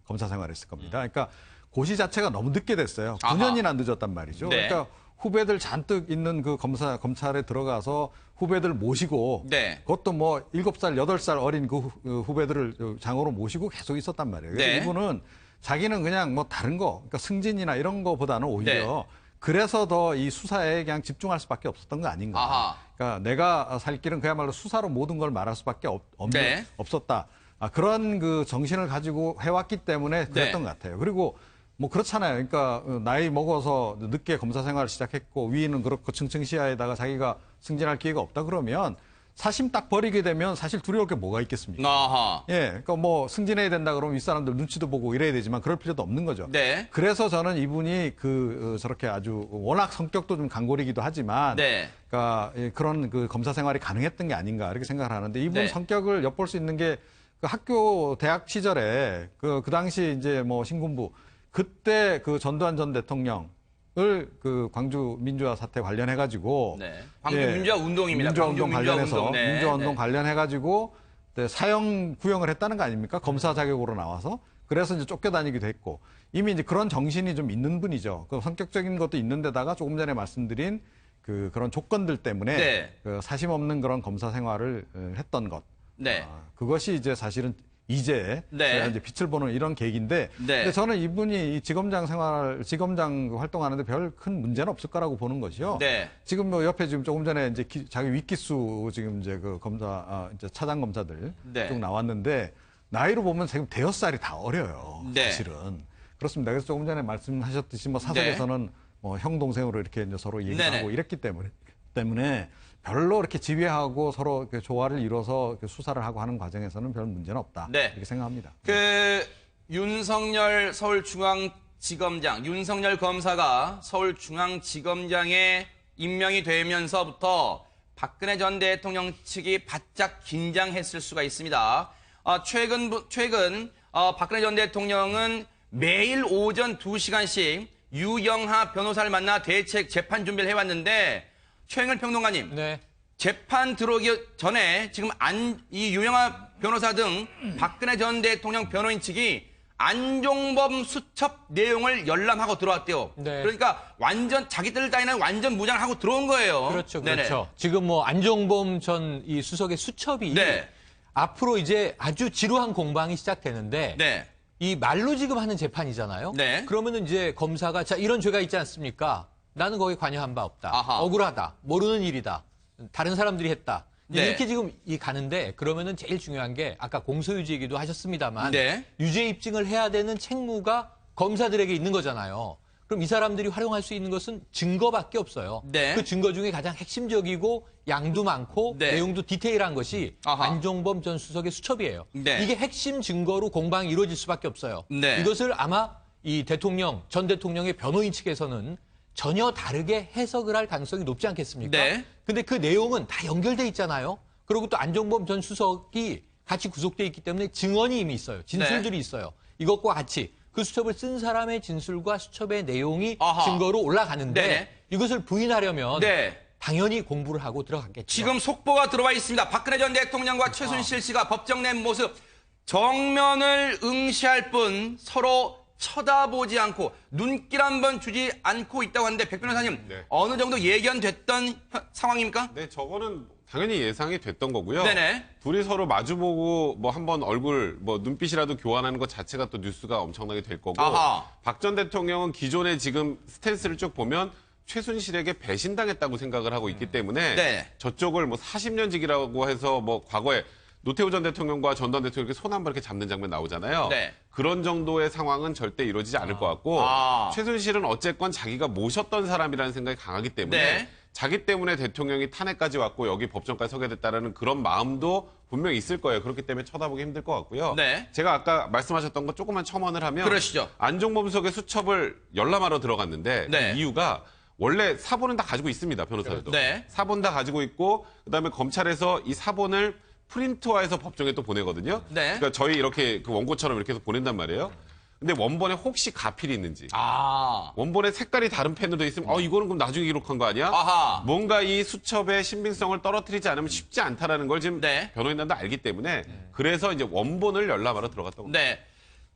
검사 생활했을 겁니다. 그러니까 고시 자체가 너무 늦게 됐어요. 아하. 9년이나 늦었단 말이죠. 네. 그러니까 후배들 잔뜩 있는 그 검찰에 들어가서 후배들 모시고 네. 그것도 뭐 7살, 8살 어린 그 후배들을 장으로 모시고 계속 있었단 말이에요. 그래서 네. 이분은 자기는 그냥 뭐 다른 거, 그러니까 승진이나 이런 거보다는 오히려 네. 그래서 더 이 수사에 그냥 집중할 수밖에 없었던 거 아닌가. 아하. 그러니까 내가 살 길은 그야말로 수사로 모든 걸 말할 수밖에 네. 없었다. 그런 그 정신을 가지고 해왔기 때문에 그랬던 네. 것 같아요. 그리고 뭐 그렇잖아요. 그러니까 나이 먹어서 늦게 검사 생활을 시작했고 위는 그렇고 층층시야에다가 자기가 승진할 기회가 없다 그러면 사심 딱 버리게 되면 사실 두려울 게 뭐가 있겠습니까? 아하. 예, 그러니까 뭐 승진해야 된다 그러면 윗사람들 눈치도 보고 이래야 되지만 그럴 필요도 없는 거죠. 네. 그래서 저는 이분이 저렇게 아주 워낙 성격도 좀 강골이기도 하지만, 네. 그러니까 그런 그 검사 생활이 가능했던 게 아닌가 이렇게 생각을 하는데 이분 네. 성격을 엿볼 수 있는 게 그 학교 대학 시절에 그 당시 이제 뭐 신군부 그때 그 전두환 전 대통령을 그 광주 민주화 사태 관련해 가지고 네. 광주 민주화 운동입니다. 민주화 광주 운동 민주화 관련해서 운동. 네. 민주화 운동 네. 관련해 가지고 사형 구형을 했다는 거 아닙니까? 검사 자격으로 나와서 그래서 이제 쫓겨다니기도 했고 이미 이제 그런 정신이 좀 있는 분이죠. 그 성격적인 것도 있는데다가 조금 전에 말씀드린 그런 조건들 때문에 네. 그 사심 없는 그런 검사 생활을 했던 것. 네. 그것이 이제 사실은 이제 네. 이제 빛을 보는 이런 계기인데, 네. 근데 저는 이분이 이 지검장 활동하는데 별 큰 문제는 없을 거라고 보는 것이요. 네. 지금 뭐 옆에 지금 조금 전에 이제 자기 윗기수 지금 이제 그 이제 차장 검사들 네. 쭉 나왔는데 나이로 보면 지금 대여 살이 다 어려요. 네. 사실은 그렇습니다. 그래서 조금 전에 말씀하셨듯이 뭐 사석에서는 뭐 형 동생으로 이렇게 이제 서로 얘기하고 네네. 이랬기 때문에 별로 이렇게 지배하고 서로 이렇게 조화를 이뤄서 이렇게 수사를 하고 하는 과정에서는 별 문제는 없다. 네. 이렇게 생각합니다. 윤석열 서울중앙지검장, 윤석열 검사가 서울중앙지검장에 임명이 되면서부터 박근혜 전 대통령 측이 바짝 긴장했을 수가 있습니다. 최근 박근혜 전 대통령은 매일 오전 2시간씩 유영하 변호사를 만나 대책 재판 준비를 해왔는데 최영일 평론가님, 네. 재판 들어오기 전에 지금 이 유영하 변호사 등 박근혜 전 대통령 변호인 측이 안종범 수첩 내용을 열람하고 들어왔대요. 네. 그러니까 완전 자기들 따위는 완전 무장을 하고 들어온 거예요. 그렇죠, 네네. 그렇죠. 지금 뭐 안종범 전 이 수석의 수첩이 네. 앞으로 이제 아주 지루한 공방이 시작되는데 네. 이 말로 지금 하는 재판이잖아요. 네. 그러면은 이제 검사가 자 이런 죄가 있지 않습니까? 나는 거기에 관여한 바 없다. 아하. 억울하다. 모르는 일이다. 다른 사람들이 했다. 네. 이렇게 지금 가는데 그러면은 제일 중요한 게 아까 공소유지 얘기도 하셨습니다만 네. 유죄 입증을 해야 되는 책무가 검사들에게 있는 거잖아요. 그럼 이 사람들이 활용할 수 있는 것은 증거밖에 없어요. 네. 그 증거 중에 가장 핵심적이고 양도 많고 네. 내용도 디테일한 것이 아하. 안종범 전 수석의 수첩이에요. 네. 이게 핵심 증거로 공방이 이루어질 수밖에 없어요. 네. 이것을 아마 이 전 대통령의 변호인 측에서는 전혀 다르게 해석을 할 가능성이 높지 않겠습니까? 네. 근데 그 내용은 다 연결돼 있잖아요. 그리고 또 안종범 전 수석이 같이 구속돼 있기 때문에 증언이 이미 있어요. 진술들이 네. 있어요. 이것과 같이 그 수첩을 쓴 사람의 진술과 수첩의 내용이 아하. 증거로 올라가는데 네네. 이것을 부인하려면 네. 당연히 공부를 하고 들어갔겠죠. 지금 속보가 들어와 있습니다. 박근혜 전 대통령과 최순실 씨가 법정 낸 모습 정면을 응시할 뿐 서로 쳐다보지 않고 눈길 한번 주지 않고 있다고 하는데 백 변호사님 네. 어느 정도 예견됐던 상황입니까? 네, 저거는 당연히 예상이 됐던 거고요. 네네. 둘이 서로 마주보고 뭐 한번 얼굴 뭐 눈빛이라도 교환하는 것 자체가 또 뉴스가 엄청나게 될 거고. 아하. 박 전 대통령은 기존에 지금 스탠스를 쭉 보면 최순실에게 배신당했다고 생각을 하고 있기 때문에 네. 저쪽을 뭐 40년직이라고 해서 뭐 과거에 노태우 전 대통령과 전 전 대통령이 손 한 번 이렇게 잡는 장면 나오잖아요. 네. 그런 정도의 상황은 절대 이루어지지 않을 것 같고 아. 최순실은 어쨌건 자기가 모셨던 사람이라는 생각이 강하기 때문에 네. 자기 때문에 대통령이 탄핵까지 왔고 여기 법정까지 서게 됐다는 그런 마음도 분명히 있을 거예요. 그렇기 때문에 쳐다보기 힘들 것 같고요. 네. 제가 아까 말씀하셨던 거 조금만 첨언을 하면 그러시죠. 안종범 수석의 수첩을 열람하러 들어갔는데 네. 그 이유가 원래 사본은 다 가지고 있습니다. 변호사들도. 네. 사본 다 가지고 있고 그다음에 검찰에서 이 사본을 프린트화해서 법정에 또 보내거든요. 네. 그러니까 저희 이렇게 그 원고처럼 이렇게 해서 보낸단 말이에요. 근데 원본에 혹시 가필이 있는지 원본에 색깔이 다른 펜으로 있으면 이거는 그럼 나중에 기록한 거 아니야? 아하. 뭔가 이 수첩의 신빙성을 떨어뜨리지 않으면 쉽지 않다라는 걸 지금 네. 변호인단도 알기 때문에 그래서 이제 원본을 열람하러 들어갔다고. 네.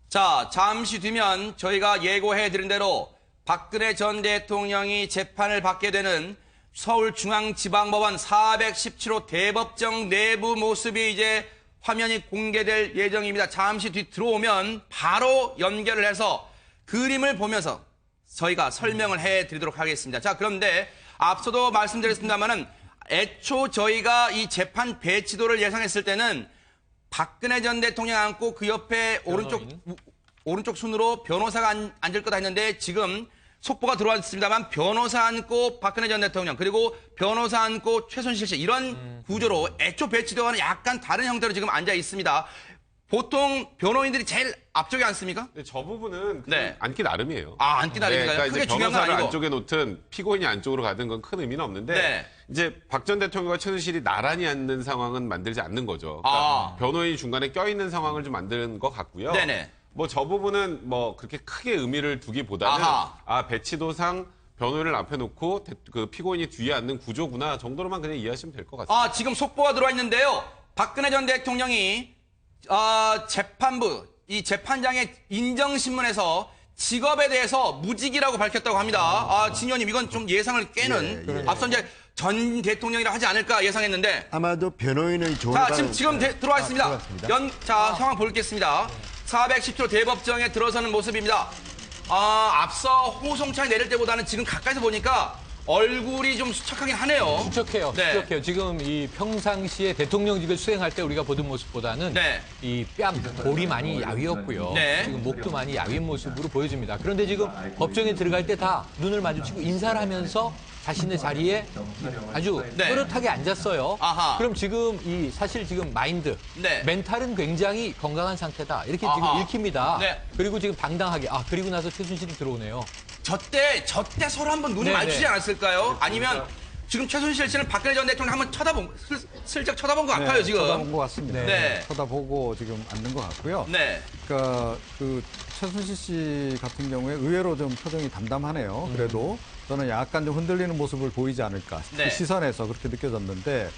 자, 잠시 뒤면 저희가 예고해드린 대로 박근혜 전 대통령이 재판을 받게 되는 서울중앙지방법원 417호 대법정 내부 모습이 이제 화면이 공개될 예정입니다. 잠시 뒤 들어오면 바로 연결을 해서 그림을 보면서 저희가 설명을 해드리도록 하겠습니다. 자, 그런데 앞서도 말씀드렸습니다만은 애초 저희가 이 재판 배치도를 예상했을 때는 박근혜 전 대통령 앉고 그 옆에 오른쪽 순으로 변호사가 앉을 거다 했는데 지금 속보가 들어왔습니다만 변호사 앉고 박근혜 전 대통령 그리고 변호사 앉고 최순실 씨 이런 구조로 애초 배치도와는 약간 다른 형태로 지금 앉아 있습니다. 보통 변호인들이 제일 앞쪽에 앉습니까? 근데 저 부분은 네. 앉기 나름이에요. 아, 앉기 나름인가요? 그러니까 크게 이제 중요한 건 변호사를 아니고. 안쪽에 놓든 피고인이 안쪽으로 가든 건 큰 의미는 없는데 네. 이제 박 전 대통령과 최순실이 나란히 앉는 상황은 만들지 않는 거죠. 그러니까 아. 변호인이 중간에 껴있는 상황을 좀 만드는 것 같고요. 네네. 뭐 저 부분은 뭐 그렇게 크게 의미를 두기보다는 아하. 배치도상 변호인을 앞에 놓고 그 피고인이 뒤에 앉는 구조구나 정도로만 그냥 이해하시면 될 것 같습니다. 지금 속보가 들어와 있는데요. 박근혜 전 대통령이 재판부 이 재판장의 인정신문에서 직업에 대해서 무직이라고 밝혔다고 합니다. 진 의원님 이건 좀 예상을 깨는 예. 앞서 이제 전 대통령이라 하지 않을까 예상했는데 아마도 변호인의 조언. 자, 지금 들어와 있습니다. 들어왔습니다. 자, 상황 보겠습니다. 410조 대법정에 들어서는 모습입니다. 앞서 호송차에 내릴 때보다는 지금 가까이서 보니까 얼굴이 좀 수척하긴 하네요. 수척해요. 네. 수척해요. 지금 이 평상시에 대통령직을 수행할 때 우리가 보던 모습보다는 네. 이 뺨, 볼이 많이 야위었고요. 네. 지금 목도 많이 야윈 모습으로 보여집니다. 그런데 지금 법정에 들어갈 때 다 눈을 마주치고 인사를 하면서 자신의 자리에 아주 네. 또렷하게 앉았어요. 아하. 그럼 지금 사실 지금 마인드, 네. 멘탈은 굉장히 건강한 상태다. 이렇게 아하. 지금 읽힙니다. 네. 그리고 지금 당당하게 그리고 나서 최순실이 들어오네요. 저때 서로 한번 눈을 네네. 마주치지 않았을까요? 아니면 지금 최순실 씨는 박근혜 전 대통령 한번 슬쩍 쳐다본 것 같아요, 지금. 쳐다본 것 같습니다. 네. 쳐다보고 지금 앉는 것 같고요. 네. 그러니까 그 최순실 씨 같은 경우에 의외로 좀 표정이 담담하네요. 그래도 저는 약간 좀 흔들리는 모습을 보이지 않을까. 네. 그 시선에서 그렇게 느껴졌는데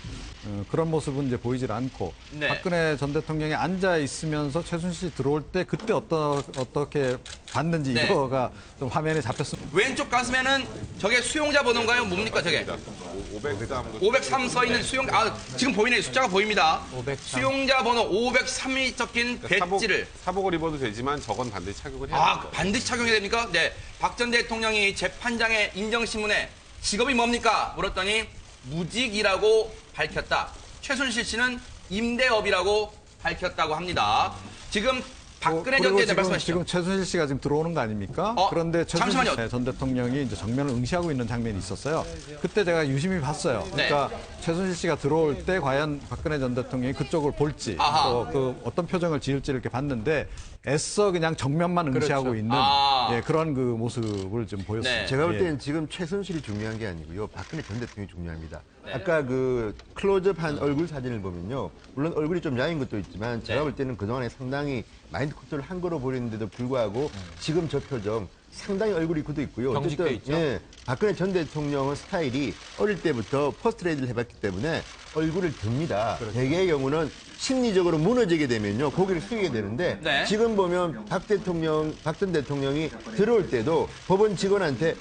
그런 모습은 이제 보이질 않고 네. 박근혜 전 대통령이 앉아 있으면서 최순실 씨 들어올 때 그때 어떻게 봤는지 네. 이거가 좀 화면에 잡혔습니다. 왼쪽 가슴에는 저게 수용자 번호인가요? 뭡니까, 저게? 503 써 있는 수용자, 지금 보이네요. 숫자가 보입니다. 503. 수용자 번호 503이 적힌 배지를. 사복을 입어도 되지만 저건 반드시 착용을 해야 됩니다. 반드시 착용해야 됩니까? 네. 박 전 대통령이 재판장의 인정신문에 직업이 뭡니까? 물었더니 무직이라고 밝혔다. 최순실 씨는 임대업이라고 밝혔다고 합니다. 지금 박근혜 전 그리고 대통령 말씀하시죠. 지금 최순실 씨가 지금 들어오는 거 아닙니까? 그런데 잠시만요. 최순실 전 대통령이 이제 정면을 응시하고 있는 장면이 있었어요. 그때 제가 유심히 봤어요. 그러니까 최순실 씨가 들어올 때 과연 박근혜 전 대통령이 그쪽을 볼지 아하. 또 그 어떤 표정을 지을지 이렇게 봤는데 애써 그냥 정면만 응시하고 그렇죠. 있는 그런 그 모습을 좀 보였습니다. 네. 제가 볼 예. 때는 지금 최순실이 중요한 게 아니고요. 박근혜 전 대통령이 중요합니다. 아까 그 클로즈업한 얼굴 사진을 보면요. 물론 얼굴이 좀 야인 것도 있지만 제가 볼 때는 그동안에 상당히 마인드 컨트롤을 한 거로 보이는데도 불구하고 지금 저 표정 상당히 얼굴이 굳어 있고요. 경직돼 있죠. 예, 박근혜 전 대통령은 스타일이 어릴 때부터 퍼스트 레이디를 해봤기 때문에 얼굴을 듭니다. 대개의 경우는 심리적으로 무너지게 되면요. 고개를 숙이게 되는데 네. 지금 보면 박 전 대통령이 들어올 때도 법원 직원한테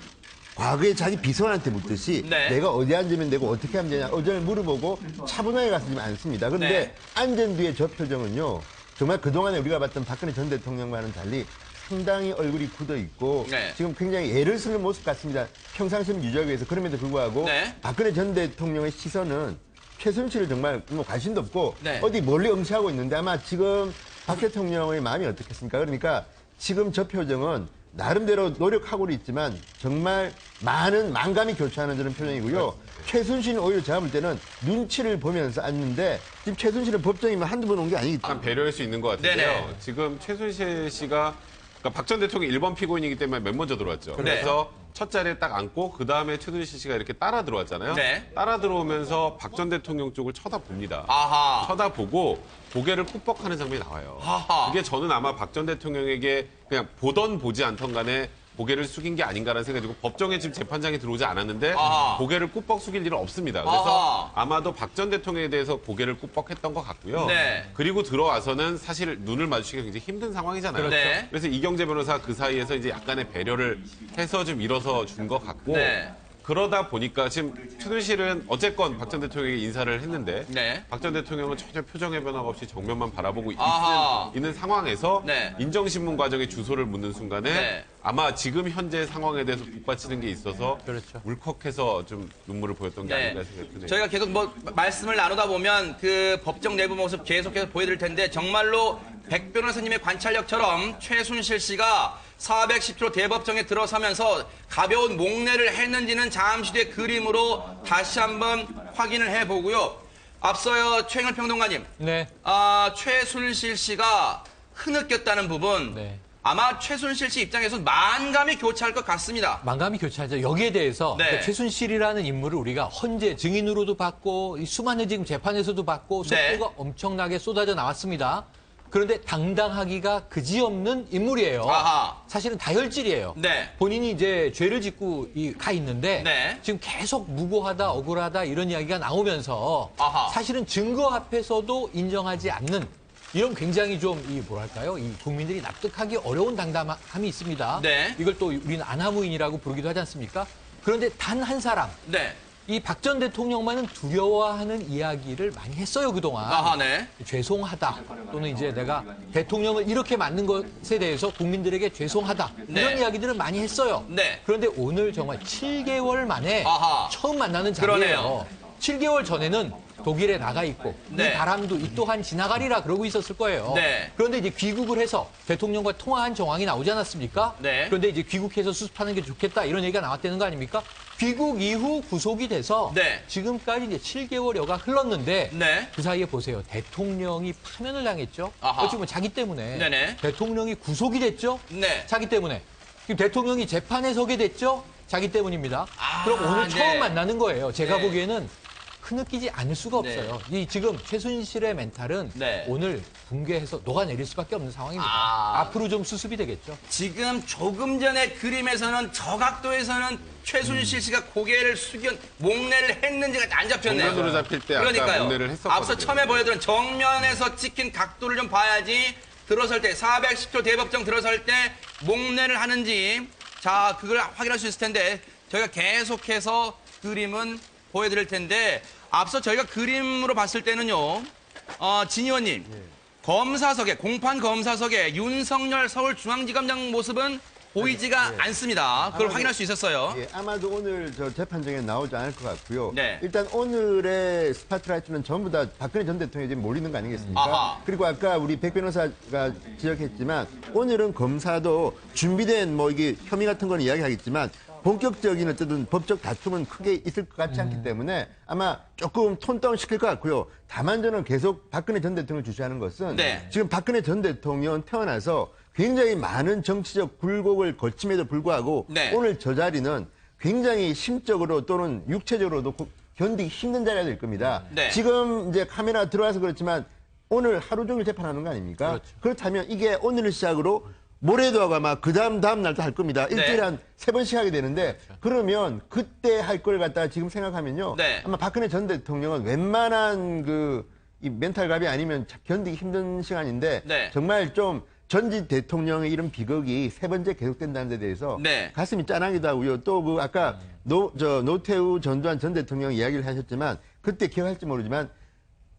과거에 자기 비서한테 묻듯이 네. 내가 어디 앉으면 되고 어떻게 하면 되냐 의견을 물어보고 차분하게 가서 지금 앉습니다. 그런데 네. 앉은 뒤에 저 표정은요. 정말 그동안에 우리가 봤던 박근혜 전 대통령과는 달리 상당히 얼굴이 굳어 있고 네. 지금 굉장히 애를 쓰는 모습 같습니다. 평상시를 유지하기 위해서 그럼에도 불구하고 네. 박근혜 전 대통령의 시선은 최순실을 정말 뭐 관심도 없고 네. 어디 멀리 응시하고 있는데 아마 지금 박 대통령의 마음이 어떻겠습니까? 그러니까 지금 저 표정은 나름대로 노력하고는 있지만 정말 많은 만감이 교차하는 그런 표정이고요. 최순실은 오히려 제가 볼 때는 눈치를 보면서 앉는데 지금 최순실은 법정이면 한두 번 온 게 아니기 때문에 약간 배려할 수 있는 것 같은데요. 네네. 지금 최순실 씨가 그러니까 박 전 대통령이 1번 피고인이기 때문에 맨 먼저 들어왔죠. 그래서 첫 자리에 딱 앉고 그 다음에 최순실 씨가 이렇게 따라 들어왔잖아요. 네. 따라 들어오면서 박 전 대통령 쪽을 쳐다봅니다. 아하. 쳐다보고 고개를 꾹뻑하는 장면이 나와요. 아하. 그게 저는 아마 박 전 대통령에게 그냥 보던 보지 않던 간에 고개를 숙인 게 아닌가라는 생각이 들고 법정에 지금 재판장이 들어오지 않았는데 아하. 고개를 꾹뻑 숙일 일은 없습니다. 그래서 아하. 아마도 박 전 대통령에 대해서 고개를 꾹뻑했던 것 같고요. 네. 그리고 들어와서는 사실 눈을 마주치기가 굉장히 힘든 상황이잖아요. 그렇죠. 네. 그래서 이경재 변호사 그 사이에서 이제 약간의 배려를 해서 좀 일어서 준 것 같고 네. 그러다 보니까 지금 최순실은 어쨌건 박 전 대통령에게 인사를 했는데 네. 박 전 대통령은 전혀 표정의 변화가 없이 정면만 바라보고 아하. 있는 상황에서 네. 인정신문 과정의 주소를 묻는 순간에 네. 아마 지금 현재 상황에 대해서 북받치는 게 있어서 그렇죠. 울컥해서 좀 눈물을 보였던 게 네. 아닌가 생각이 드네요. 저희가 계속 말씀을 나누다 보면 그 법정 내부 모습 계속해서 보여드릴 텐데 정말로 백 변호사님의 관찰력처럼 최순실 씨가 410조 대법정에 들어서면서 가벼운 목례를 했는지는 잠시 뒤에 그림으로 다시 한번 확인을 해보고요. 앞서요 최영일 평론가님, 네. 최순실 씨가 흐느꼈다는 부분 네. 아마 최순실 씨 입장에서는 만감이 교차할 것 같습니다. 만감이 교차하죠. 여기에 대해서 네. 그러니까 최순실이라는 인물을 우리가 헌재 증인으로도 봤고 이 수많은 지금 재판에서도 봤고 네. 속보가 엄청나게 쏟아져 나왔습니다. 그런데 당당하기가 그지없는 인물이에요. 아하. 사실은 다혈질이에요. 네. 본인이 이제 죄를 짓고 가 있는데 네. 지금 계속 무고하다 억울하다 이런 이야기가 나오면서 아하. 사실은 증거 앞에서도 인정하지 않는 이런 굉장히 좀 이 뭐랄까요? 이 국민들이 납득하기 어려운 당당함이 있습니다. 네. 이걸 또 우리는 아나무인이라고 부르기도 하지 않습니까? 그런데 단 한 사람 네. 이 박 전 대통령만은 두려워하는 이야기를 많이 했어요, 그동안. 아하, 네. 죄송하다. 또는 이제 내가 대통령을 이렇게 만든 것에 대해서 국민들에게 죄송하다. 네. 이런 이야기들을 많이 했어요. 네. 그런데 오늘 정말 7개월 만에 아하. 처음 만나는 자리예요. 그러네요. 7개월 전에는 독일에 나가 있고 네. 이 바람도 이 또한 지나가리라 그러고 있었을 거예요. 네. 그런데 이제 귀국을 해서 대통령과 통화한 정황이 나오지 않았습니까? 네. 그런데 이제 귀국해서 수습하는 게 좋겠다 이런 얘기가 나왔다는 거 아닙니까? 귀국 이후 구속이 돼서 네. 지금까지 이제 7개월여가 흘렀는데 네. 그 사이에 보세요. 대통령이 파면을 당했죠. 아하. 어찌 보면 자기 때문에. 네네. 대통령이 구속이 됐죠. 네. 자기 때문에. 지금 대통령이 재판에 서게 됐죠. 자기 때문입니다. 아, 그럼 오늘 네. 처음 만나는 거예요. 제가 네. 보기에는 흐느끼지 않을 수가 네. 없어요. 이 지금 최순실의 멘탈은 네. 오늘 붕괴해서 녹아내릴 수밖에 없는 상황입니다. 아. 앞으로 좀 수습이 되겠죠. 지금 조금 전에 그림에서는 저 각도에서는 최순실 씨가 고개를 숙여 목례를 했는지가 안 잡혔네요. 정면으로 잡힐 때 아까 그러니까요. 목례를 했었거든요. 앞서 처음에 보여드린 정면에서 찍힌 각도를 좀 봐야지 들어설 때 410조 대법정 들어설 때 목례를 하는지 자 그걸 확인할 수 있을 텐데 저희가 계속해서 그림은 보여드릴 텐데 앞서 저희가 그림으로 봤을 때는요. 진 의원님 검사석에 공판 검사석에 윤석열 서울중앙지검장 모습은 보이지가 않습니다. 그걸 확인할 수 있었어요. 예, 아마도 오늘 저 재판정에 나오지 않을 것 같고요. 네. 일단 오늘의 스파트라이트는 전부 다 박근혜 전 대통령이 지금 몰리는 거 아니겠습니까? 아하. 그리고 아까 우리 백 변호사가 지적했지만 오늘은 검사도 준비된 뭐 이게 혐의 같은 건 이야기하겠지만 본격적인 어쨌든 법적 다툼은 크게 있을 것 같지 않기 때문에 아마 조금 톤다운 시킬 것 같고요. 다만 저는 계속 박근혜 전 대통령을 주시하는 것은 네. 지금 박근혜 전 대통령은 태어나서 굉장히 많은 정치적 굴곡을 거침에도 불구하고 네. 오늘 저 자리는 굉장히 심적으로 또는 육체적으로도 견디기 힘든 자리가 될 겁니다. 네. 지금 이제 카메라 들어와서 그렇지만 오늘 하루 종일 재판하는 거 아닙니까? 그렇죠. 그렇다면 이게 오늘을 시작으로 모레도 하고 아마 그 다음 날도 할 겁니다. 일주일에 네. 한 3번씩 하게 되는데 그러면 그때 할 걸 갖다가 지금 생각하면요. 네. 아마 박근혜 전 대통령은 웬만한 이 멘탈 갑이 아니면 견디기 힘든 시간인데 네. 정말 좀 전직 대통령의 이런 비극이 3번째 계속된다는 데 대해서 네. 가슴이 짠하기도 하고요. 또 아까 노태우 전두환 전 대통령 이야기를 하셨지만 그때 기억할지 모르지만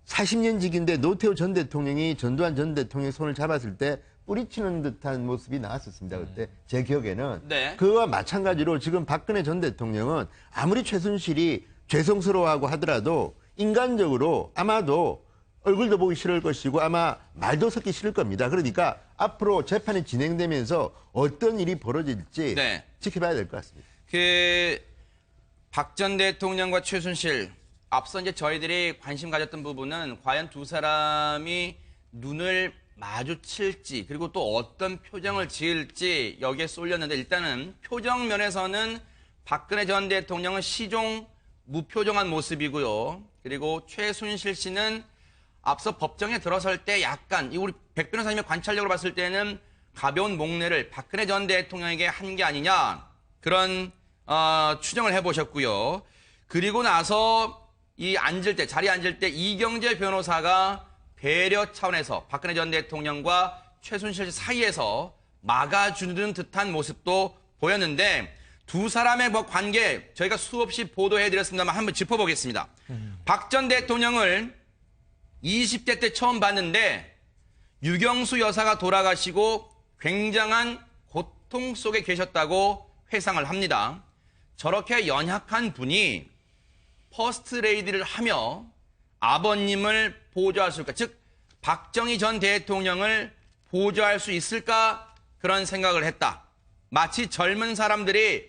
40년 직인데 노태우 전 대통령이 전두환 전 대통령의 손을 잡았을 때 뿌리치는 듯한 모습이 나왔었습니다. 그때 제 기억에는. 네. 그와 마찬가지로 지금 박근혜 전 대통령은 아무리 최순실이 죄송스러워하고 하더라도 인간적으로 아마도 얼굴도 보기 싫을 것이고 아마 말도 섞기 싫을 겁니다. 그러니까 앞으로 재판이 진행되면서 어떤 일이 벌어질지 네. 지켜봐야 될 것 같습니다. 박 전 대통령과 최순실 앞서 이제 저희들이 관심 가졌던 부분은 과연 두 사람이 눈을 마주칠지 그리고 또 어떤 표정을 지을지 여기에 쏠렸는데 일단은 표정 면에서는 박근혜 전 대통령은 시종 무표정한 모습이고요. 그리고 최순실 씨는 앞서 법정에 들어설 때 약간 우리 백 변호사님의 관찰력으로 봤을 때는 가벼운 목례를 박근혜 전 대통령에게 한 게 아니냐 그런 추정을 해보셨고요. 그리고 나서 자리에 앉을 때 이경재 변호사가 배려 차원에서 박근혜 전 대통령과 최순실 사이에서 막아주는 듯한 모습도 보였는데 두 사람의 관계 저희가 수없이 보도해드렸습니다만 한번 짚어보겠습니다. 박 전 대통령을 20대 때 처음 봤는데 유경수 여사가 돌아가시고 굉장한 고통 속에 계셨다고 회상을 합니다. 저렇게 연약한 분이 퍼스트 레이디를 하며 아버님을 보좌할 수 있을까? 즉 박정희 전 대통령을 보좌할 수 있을까? 그런 생각을 했다. 마치 젊은 사람들이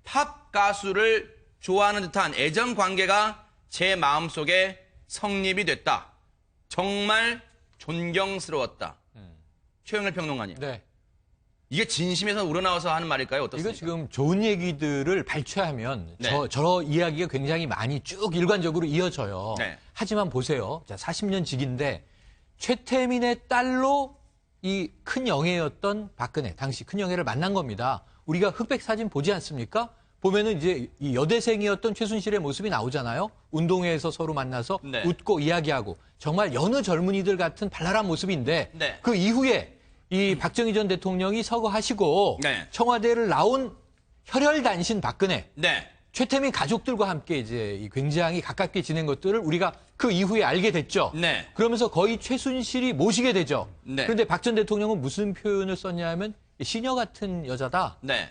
팝 가수를 좋아하는 듯한 애정 관계가 제 마음속에 성립이 됐다. 정말 존경스러웠다. 최영일 평론가님. 네. 이게 진심에서 우러나와서 하는 말일까요? 어떻습니까? 이거 지금 좋은 얘기들을 발췌하면 네. 저 이야기가 굉장히 많이 쭉 일관적으로 이어져요. 네. 하지만 보세요. 자, 40년 직인데 최태민의 딸로 이 큰 영예였던 박근혜, 당시 큰 영예를 만난 겁니다. 우리가 흑백 사진 보지 않습니까? 보면은 이제 이 여대생이었던 최순실의 모습이 나오잖아요. 운동회에서 서로 만나서 네. 웃고 이야기하고 정말 여느 젊은이들 같은 발랄한 모습인데 네. 그 이후에 이 박정희 전 대통령이 서거하시고 네. 청와대를 나온 혈혈단신 박근혜. 네. 최태민 가족들과 함께 이제 굉장히 가깝게 지낸 것들을 우리가 그 이후에 알게 됐죠. 네. 그러면서 거의 최순실이 모시게 되죠. 네. 그런데 박 전 대통령은 무슨 표현을 썼냐면 시녀 같은 여자다. 네.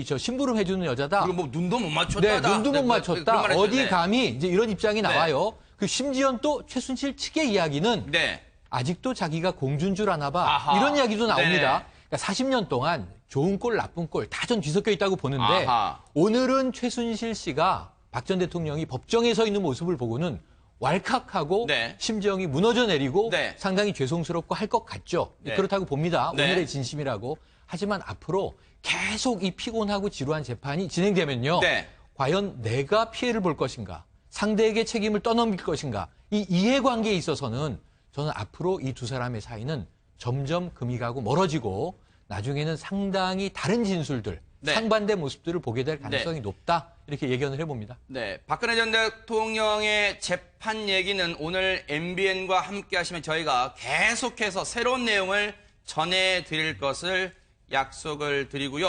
저 심부름 해주는 여자다. 그리고 뭐 눈도 못 맞췄다. 네, 눈도 못 맞췄다. 어디 네. 감히 이제 이런 입장이 네. 나와요. 그 심지어 또 최순실 측의 이야기는 네. 아직도 자기가 공주인 줄 아나 봐. 아하. 이런 이야기도 나옵니다. 네네. 그러니까 40년 동안 좋은 꼴 나쁜 꼴 다 전 뒤섞여 있다고 보는데 아하. 오늘은 최순실 씨가 박 전 대통령이 법정에 서 있는 모습을 보고는 왈칵하고 네. 심정이 무너져 내리고 네. 상당히 죄송스럽고 할 것 같죠. 네. 그렇다고 봅니다. 네. 오늘의 진심이라고. 하지만 앞으로 계속 이 피곤하고 지루한 재판이 진행되면요. 네. 과연 내가 피해를 볼 것인가? 상대에게 책임을 떠넘길 것인가? 이 이해관계에 있어서는 저는 앞으로 이 두 사람의 사이는 점점 금이 가고 멀어지고 나중에는 상당히 다른 진술들, 네. 상반된 모습들을 보게 될 가능성이 높다. 이렇게 예견을 해봅니다. 네. 박근혜 전 대통령의 재판 얘기는 오늘 MBN과 함께 하시면 저희가 계속해서 새로운 내용을 전해드릴 것을 약속을 드리고요.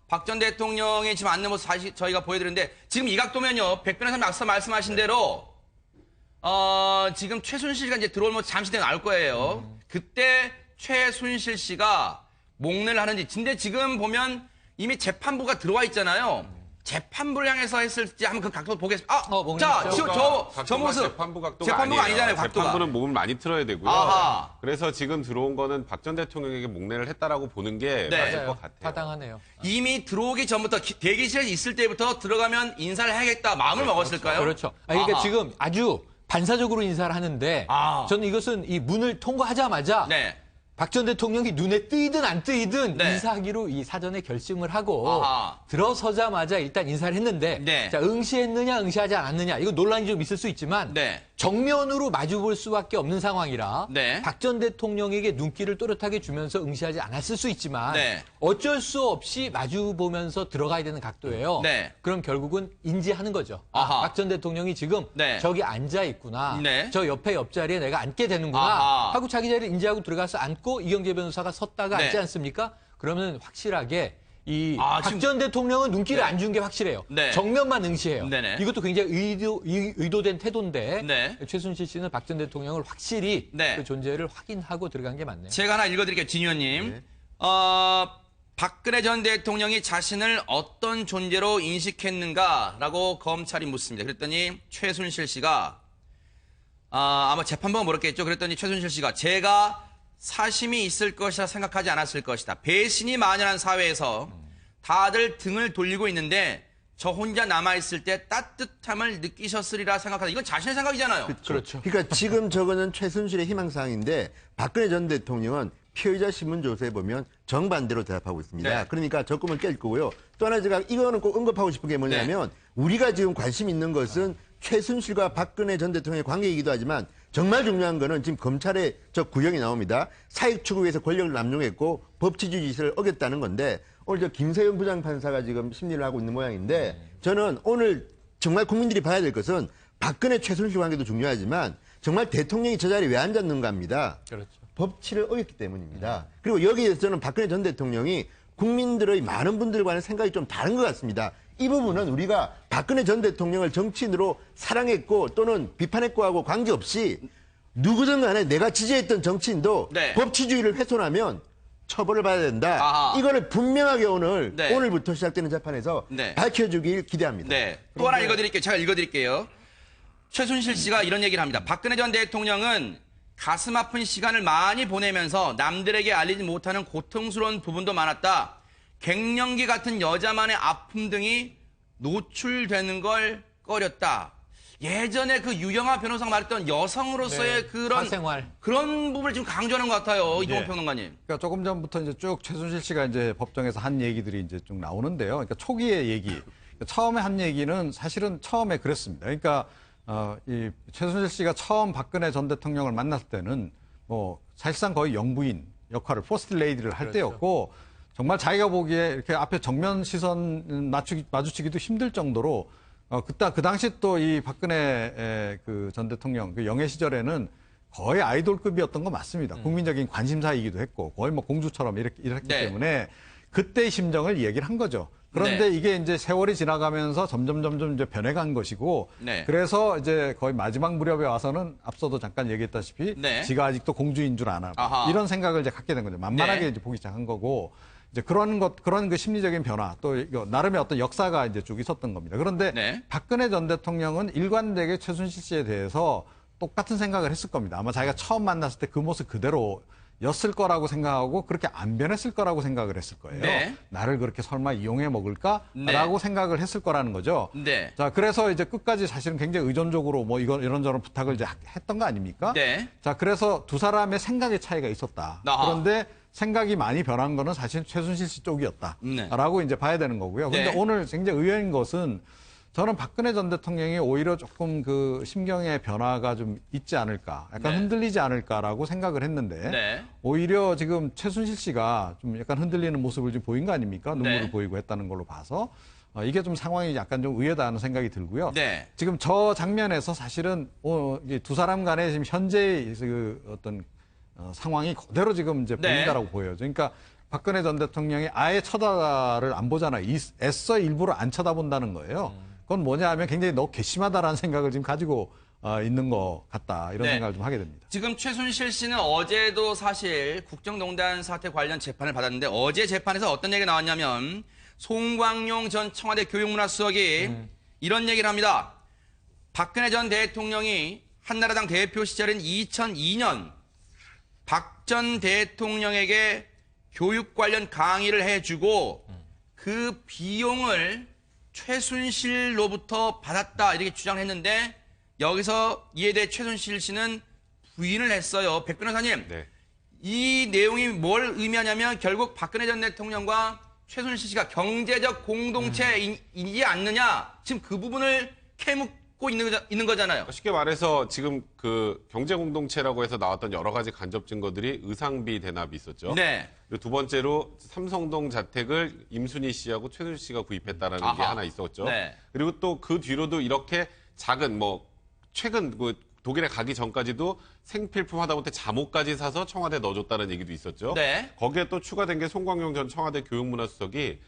박 전 대통령이 지금 앉는 모습 다시 저희가 보여드리는데 지금 이 각도면요. 백 변호사님 앞서 말씀하신 대로 지금 최순실 씨가 이제 들어올 모습 잠시 뒤에 나올 거예요. 그때 최순실 씨가 목례를 하는지. 근데 지금 보면 이미 재판부가 들어와 있잖아요. 재판부를 향해서 했을지 한번 그 각도 보겠습니다. 목례 자, 있죠. 저 모습. 재판부 각도가 재판부가 아니에요. 아니잖아요, 각도가. 재판부는 몸을 많이 틀어야 되고요. 아하. 그래서 지금 들어온 거는 박 전 대통령에게 목례를 했다라고 보는 게 네. 맞을 맞아요. 것 같아요. 타당하네요. 이미 들어오기 전부터 대기실에 있을 때부터 들어가면 인사를 해야겠다 마음을 먹었을까요? 그렇죠. 그러니까 아하. 지금 아주 반사적으로 인사를 하는데 저는 이것은 이 문을 통과하자마자 네. 박 전 대통령이 눈에 뜨이든 안 뜨이든 네. 인사하기로 이 사전에 결심을 하고 아하. 들어서자마자 일단 인사를 했는데 네. 자, 응시했느냐 응시하지 않았느냐 이거 논란이 좀 있을 수 있지만 네. 정면으로 마주볼 수밖에 없는 상황이라 네. 박 전 대통령에게 눈길을 또렷하게 주면서 응시하지 않았을 수 있지만 네. 어쩔 수 없이 마주보면서 들어가야 되는 각도예요. 네. 그럼 결국은 인지하는 거죠. 아하. 박 전 대통령이 지금 네. 저기 앉아 있구나. 네. 저 옆에 옆자리에 내가 앉게 되는구나. 아하. 하고 자기 자리를 인지하고 들어가서 앉고 이경재 변호사가 섰다가 네. 앉지 않습니까? 그러면 확실하게 이 지금- 박 전 대통령은 눈길을 네. 안 준 게 확실해요. 네. 정면만 응시해요. 네네. 이것도 굉장히 의도된 태도인데 네. 최순실 씨는 박 전 대통령을 확실히 네. 그 존재를 확인하고 들어간 게 맞네요. 제가 하나 읽어드릴게요, 진 의원님. 네. 박근혜 전 대통령이 자신을 어떤 존재로 인식했는가라고 검찰이 묻습니다. 그랬더니 최순실 씨가 아마 재판부가 물었겠죠. 그랬더니 최순실 씨가 제가 사심이 있을 것이라 생각하지 않았을 것이다. 배신이 만연한 사회에서 다들 등을 돌리고 있는데 저 혼자 남아있을 때 따뜻함을 느끼셨으리라 생각하다. 이건 자신의 생각이잖아요. 그렇죠. 그러니까 지금 저거는 최순실의 희망사항인데 박근혜 전 대통령은 피의자 신문 조사에 보면 정반대로 대답하고 있습니다. 네. 그러니까 적금을 깰 거고요. 또 하나 제가 이거는 꼭 언급하고 싶은 게 뭐냐면 우리가 지금 관심 있는 것은 최순실과 박근혜 전 대통령의 관계이기도 하지만 정말 중요한 거는 지금 검찰의 저 구형이 나옵니다. 사익 추구에서 권력을 남용했고 법치주의 지시를 어겼다는 건데 오늘 저 김세현 부장판사가 지금 심리를 하고 있는 모양인데 저는 오늘 정말 국민들이 봐야 될 것은 박근혜 최순실 관계도 중요하지만 정말 대통령이 저 자리에 왜 앉았는가입니다. 그렇죠. 법치를 어겼기 때문입니다. 그리고 여기에서 저는 박근혜 전 대통령이 국민들의 많은 분들과는 생각이 좀 다른 것 같습니다. 이 부분은 우리가 박근혜 전 대통령을 정치인으로 사랑했고 또는 비판했고 하고 관계없이 누구든 간에 내가 지지했던 정치인도 네. 법치주의를 훼손하면 처벌을 받아야 된다. 아하. 이거를 분명하게 네. 오늘부터 시작되는 재판에서 네. 밝혀주길 기대합니다. 네. 또 하나 읽어드릴게요. 제가 읽어드릴게요. 최순실 씨가 이런 얘기를 합니다. 박근혜 전 대통령은 가슴 아픈 시간을 많이 보내면서 남들에게 알리지 못하는 고통스러운 부분도 많았다. 갱년기 같은 여자만의 아픔 등이 노출되는 걸 꺼렸다. 예전에 그 유영아 변호사가 말했던 여성으로서의 네. 그런 사생활. 그런 부분을 지금 강조하는 것 같아요. 이동호 평론가님. 그러니까 조금 전부터 이제 쭉 최순실 씨가 이제 법정에서 한 얘기들이 이제 쭉 나오는데요. 그러니까 초기의 얘기, 처음에 한 얘기는 사실은 처음에 그랬습니다. 그러니까 이 최순실 씨가 처음 박근혜 전 대통령을 만났을 때는 뭐 사실상 거의 영부인 역할을 포스트 레이디를 할 때였고 정말 자기가 보기에 이렇게 앞에 정면 시선 마주치기도 힘들 정도로 그 당시 또 이 박근혜 그 전 대통령 그 영예 시절에는 거의 아이돌급이었던 거 맞습니다. 국민적인 관심사이기도 했고 거의 뭐 공주처럼 이랬기 네. 때문에 그때의 심정을 얘기를 한 거죠. 그런데 네. 이게 이제 세월이 지나가면서 점점 이제 변해간 것이고, 네. 그래서 이제 거의 마지막 무렵에 와서는 앞서도 잠깐 얘기했다시피, 네. 지가 아직도 공주인 줄 아나 아하. 이런 생각을 이제 갖게 된 거죠. 만만하게 네. 이제 보기 시작한 거고, 이제 그런 그 심리적인 변화, 또 이거 나름의 어떤 역사가 이제 쭉 있었던 겁니다. 그런데 네. 박근혜 전 대통령은 일관되게 최순실 씨에 대해서 똑같은 생각을 했을 겁니다. 아마 자기가 처음 만났을 때 그 모습 그대로였을 거라고 생각하고 그렇게 안 변했을 거라고 생각을 했을 거예요. 네. 나를 그렇게 설마 이용해 먹을까라고 네. 생각을 했을 거라는 거죠. 네. 자, 그래서 이제 끝까지 사실은 굉장히 의존적으로 뭐 이런저런 부탁을 이제 했던 거 아닙니까? 네. 자, 그래서 두 사람의 생각의 차이가 있었다. 아하. 그런데 생각이 많이 변한 거는 사실 최순실 씨 쪽이었다라고 네. 이제 봐야 되는 거고요. 근데 네. 오늘 굉장히 의외인 것은 저는 박근혜 전 대통령이 오히려 조금 그 심경의 변화가 좀 있지 않을까, 약간 네. 흔들리지 않을까라고 생각을 했는데 네. 오히려 지금 최순실 씨가 좀 약간 흔들리는 모습을 좀 보인 거 아닙니까? 눈물을 네. 보이고 했다는 걸로 봐서 이게 좀 상황이 약간 좀 의외다 하는 생각이 들고요. 네. 지금 저 장면에서 사실은 이게 두 사람 간의 지금 현재의 그 어떤 상황이 그대로 지금 이제 네. 보인다라고 보여요. 그러니까 박근혜 전 대통령이 아예 쳐다를 안 보잖아요. 애써 일부러 안 쳐다본다는 거예요. 그건 뭐냐 하면 굉장히 너 괘씸하다라는 생각을 지금 가지고 있는 것 같다. 이런 네. 생각을 좀 하게 됩니다. 지금 최순실 씨는 어제도 사실 국정농단 사태 관련 재판을 받았는데 어제 재판에서 어떤 얘기가 나왔냐면 송광용 전 청와대 교육문화수석이 이런 얘기를 합니다. 박근혜 전 대통령이 한나라당 대표 시절인 2002년 박 전 대통령에게 교육 관련 강의를 해주고 그 비용을 최순실로부터 받았다 이렇게 주장했는데 여기서 이에 대해 최순실 씨는 부인을 했어요. 백 변호사님, 네. 이 내용이 뭘 의미하냐면 결국 박근혜 전 대통령과 최순실 씨가 경제적 공동체이지 않느냐 지금 그 부분을 캐묻고 있는 거잖아요. 쉽게 말해서 지금 그 경제 공동체라고 해서 나왔던 여러 가지 간접 증거들이 의상비 대납이 있었죠. 네. 그리고 두 번째로 삼성동 자택을 임순희 씨하고 최순실 씨가 구입했다라는 게 아하. 하나 있었죠. 네. 그리고 또 그 뒤로도 이렇게 작은 최근 독일에 가기 전까지도 생필품 하다못해 잠옷까지 사서 청와대에 넣어줬다는 얘기도 있었죠. 네. 거기에 또 추가된 게 송광용 전 청와대 교육문화수석이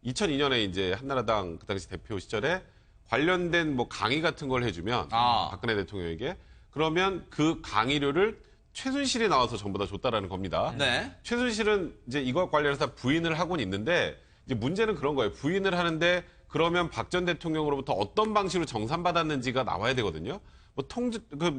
2002년에 이제 한나라당 그 당시 대표 시절에 관련된 강의 같은 걸 해주면 박근혜 대통령에게 그러면 그 강의료를 최순실이 나와서 전부 다 줬다라는 겁니다. 네. 최순실은 이제 이거 관련해서 부인을 하고는 있는데 이제 문제는 그런 거예요. 부인을 하는데 그러면 박 전 대통령으로부터 어떤 방식으로 정산받았는지가 나와야 되거든요.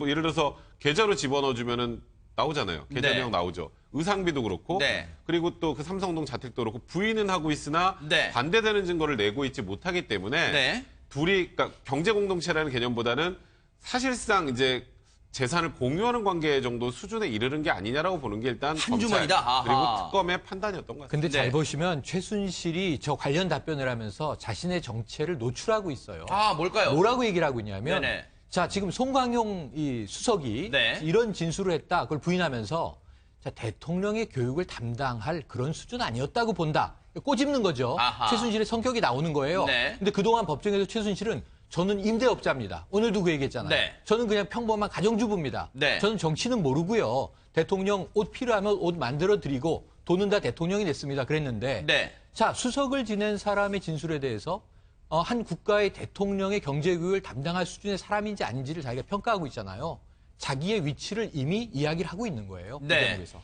예를 들어서 계좌로 집어넣어주면은 나오잖아요. 계좌 네. 내용 나오죠. 의상비도 그렇고 네. 그리고 또 그 삼성동 자택도 그렇고 부인은 하고 있으나 네. 반대되는 증거를 내고 있지 못하기 때문에 네. 둘이 그러니까 경제 공동체라는 개념보다는 사실상 이제 재산을 공유하는 관계 정도 수준에 이르는 게 아니냐라고 보는 게 일단 한 주머니다. 아하. 그리고 특검의 판단이었던 것 같습니다. 근데 잘 네. 보시면 최순실이 저 관련 답변을 하면서 자신의 정체를 노출하고 있어요. 뭘까요? 뭐라고 얘기를 하고 있냐면 네네. 자, 지금 송광용 이 수석이 네. 이런 진술을 했다. 그걸 부인하면서 자, 대통령의 교육을 담당할 그런 수준 아니었다고 본다. 꼬집는 거죠. 아하. 최순실의 성격이 나오는 거예요. 네. 근데 그동안 법정에서 최순실은 저는 임대업자입니다. 오늘도 그 얘기했잖아요. 네. 저는 그냥 평범한 가정주부입니다. 네. 저는 정치는 모르고요. 대통령 옷 필요하면 옷 만들어 드리고 돈은 다 대통령이 냈습니다. 그랬는데 네. 자, 수석을 지낸 사람의 진술에 대해서 한 국가의 대통령의 경제교육을 담당할 수준의 사람인지 아닌지를 자기가 평가하고 있잖아요. 자기의 위치를 이미 이야기를 하고 있는 거예요. 네. 대한민국에서.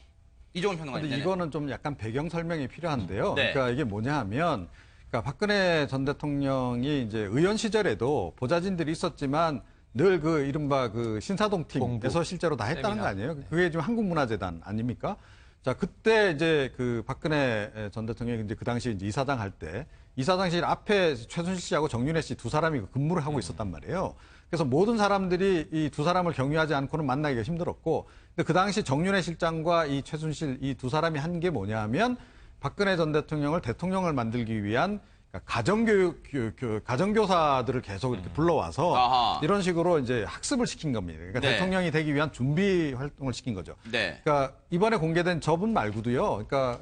이종훈 평론가님. 근데 네네. 이거는 좀 약간 배경 설명이 필요한데요. 네. 그러니까 이게 뭐냐 하면, 그러니까 박근혜 전 대통령이 이제 의원 시절에도 보좌진들이 있었지만 늘 그 이른바 그 신사동 팀에서 공부. 실제로 다 했다는 세미나. 거 아니에요? 그게 지금 한국문화재단 아닙니까? 자, 그때 이제 그 박근혜 전 대통령이 이제 그 당시 이제 이사장 할 때 이사장실 앞에 최순실 씨하고 정윤회 씨 두 사람이 근무를 하고 있었단 말이에요. 그래서 모든 사람들이 이 두 사람을 경유하지 않고는 만나기가 힘들었고, 근데 그 당시 정윤회 실장과 이 최순실 이 두 사람이 한 게 뭐냐 하면 박근혜 전 대통령을 대통령을 만들기 위한 가정교사들을 계속 이렇게 불러와서 아하. 이런 식으로 이제 학습을 시킨 겁니다. 그러니까 네. 대통령이 되기 위한 준비 활동을 시킨 거죠. 네. 그러니까 이번에 공개된 저분 말고도요. 그러니까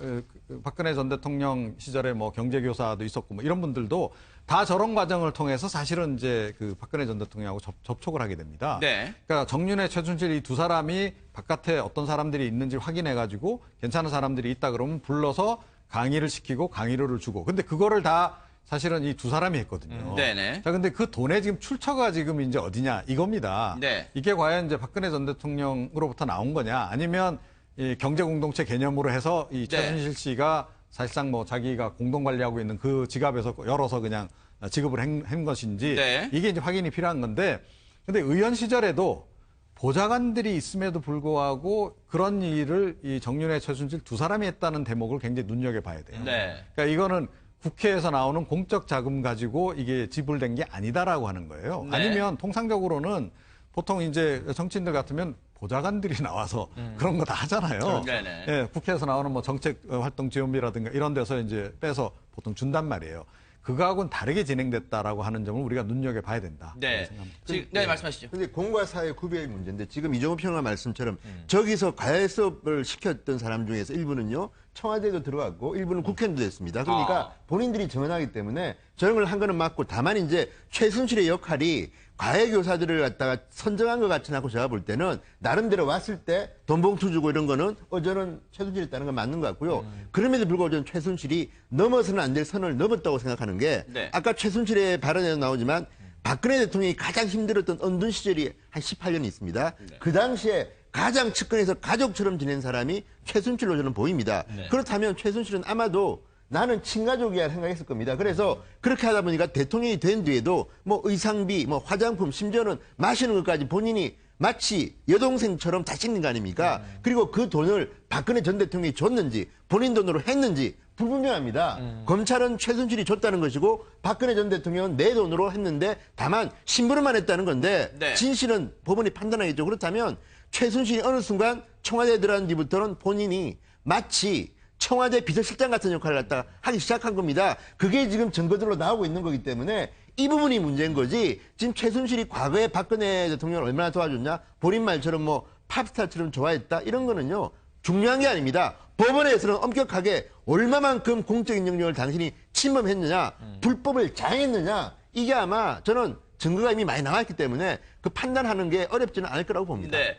박근혜 전 대통령 시절에 뭐 경제교사도 있었고 뭐 이런 분들도 다 저런 과정을 통해서 사실은 이제 그 박근혜 전 대통령하고 접촉을 하게 됩니다. 네. 그러니까 정윤회, 최순실 이 두 사람이 바깥에 어떤 사람들이 있는지 확인해가지고 괜찮은 사람들이 있다 그러면 불러서 강의를 시키고 강의료를 주고. 근데 그거를 다 사실은 이 두 사람이 했거든요. 네네. 자, 근데 그 돈의 지금 출처가 지금 이제 어디냐 이겁니다. 네. 이게 과연 이제 박근혜 전 대통령으로부터 나온 거냐 아니면 이 경제 공동체 개념으로 해서 이 네. 최순실 씨가 사실상 뭐 자기가 공동 관리하고 있는 그 지갑에서 열어서 그냥 지급을 한 것인지 네. 이게 이제 확인이 필요한 건데 근데 의원 시절에도 보좌관들이 있음에도 불구하고 그런 일을 이 정윤회, 최순실 두 사람이 했다는 대목을 굉장히 눈여겨봐야 돼요. 네. 그러니까 이거는 국회에서 나오는 공적 자금 가지고 이게 지불된 게 아니다라고 하는 거예요. 네. 아니면 통상적으로는 보통 이제 정치인들 같으면 보좌관들이 나와서 그런 거 다 하잖아요. 네네. 예, 국회에서 나오는 뭐 정책 활동 지원비라든가 이런 데서 이제 빼서 보통 준단 말이에요. 그거하고는 다르게 진행됐다라고 하는 점을 우리가 눈여겨봐야 된다. 네. 지금, 네, 말씀하시죠. 근데 공과 사의 구별의 문제인데 지금 이종호 평론가 말씀처럼 저기서 과외 수업을 시켰던 사람 중에서 일부는요 청와대도 들어갔고 일부는 국회의원도 됐습니다. 그러니까 본인들이 정언하기 때문에 저런 걸 한 거는 맞고 다만 이제 최순실의 역할이 과외 교사들을 갖다가 선정한 것 같이 하고 제가 볼 때는 나름대로 왔을 때 돈봉투 주고 이런 거는 저는 최순실이 있다는 건 맞는 것 같고요. 그럼에도 불구하고 저는 최순실이 넘어서는 안 될 선을 넘었다고 생각하는 게 네. 아까 최순실의 발언에도 나오지만 박근혜 대통령이 가장 힘들었던 언둔 시절이 한 18년이 있습니다. 그 당시에 가장 측근에서 가족처럼 지낸 사람이 최순실로 저는 보입니다. 그렇다면 최순실은 아마도 나는 친가족이야 생각했을 겁니다. 그래서 그렇게 하다 보니까 대통령이 된 뒤에도 뭐 의상비, 뭐 화장품, 심지어는 마시는 것까지 본인이 마치 여동생처럼 다 씻는 거 아닙니까? 그리고 그 돈을 박근혜 전 대통령이 줬는지 본인 돈으로 했는지 불분명합니다. 검찰은 최순실이 줬다는 것이고 박근혜 전 대통령은 내 돈으로 했는데 다만 심부름만 했다는 건데 네. 진실은 법원이 판단하겠죠. 그렇다면 최순실이 어느 순간 청와대에 들어간 뒤부터는 본인이 마치 청와대 비서실장 같은 역할을 갖다가 하기 시작한 겁니다. 그게 지금 증거들로 나오고 있는 거기 때문에 이 부분이 문제인 거지. 지금 최순실이 과거에 박근혜 대통령을 얼마나 도와줬냐? 본인 말처럼 뭐 팝스타처럼 좋아했다? 이런 거는요. 중요한 게 아닙니다. 법원에서는 엄격하게 얼마만큼 공적인 영역을 당신이 침범했느냐, 불법을 자행했느냐, 이게 아마 저는 증거가 이미 많이 나왔기 때문에 그 판단하는 게 어렵지는 않을 거라고 봅니다. 네.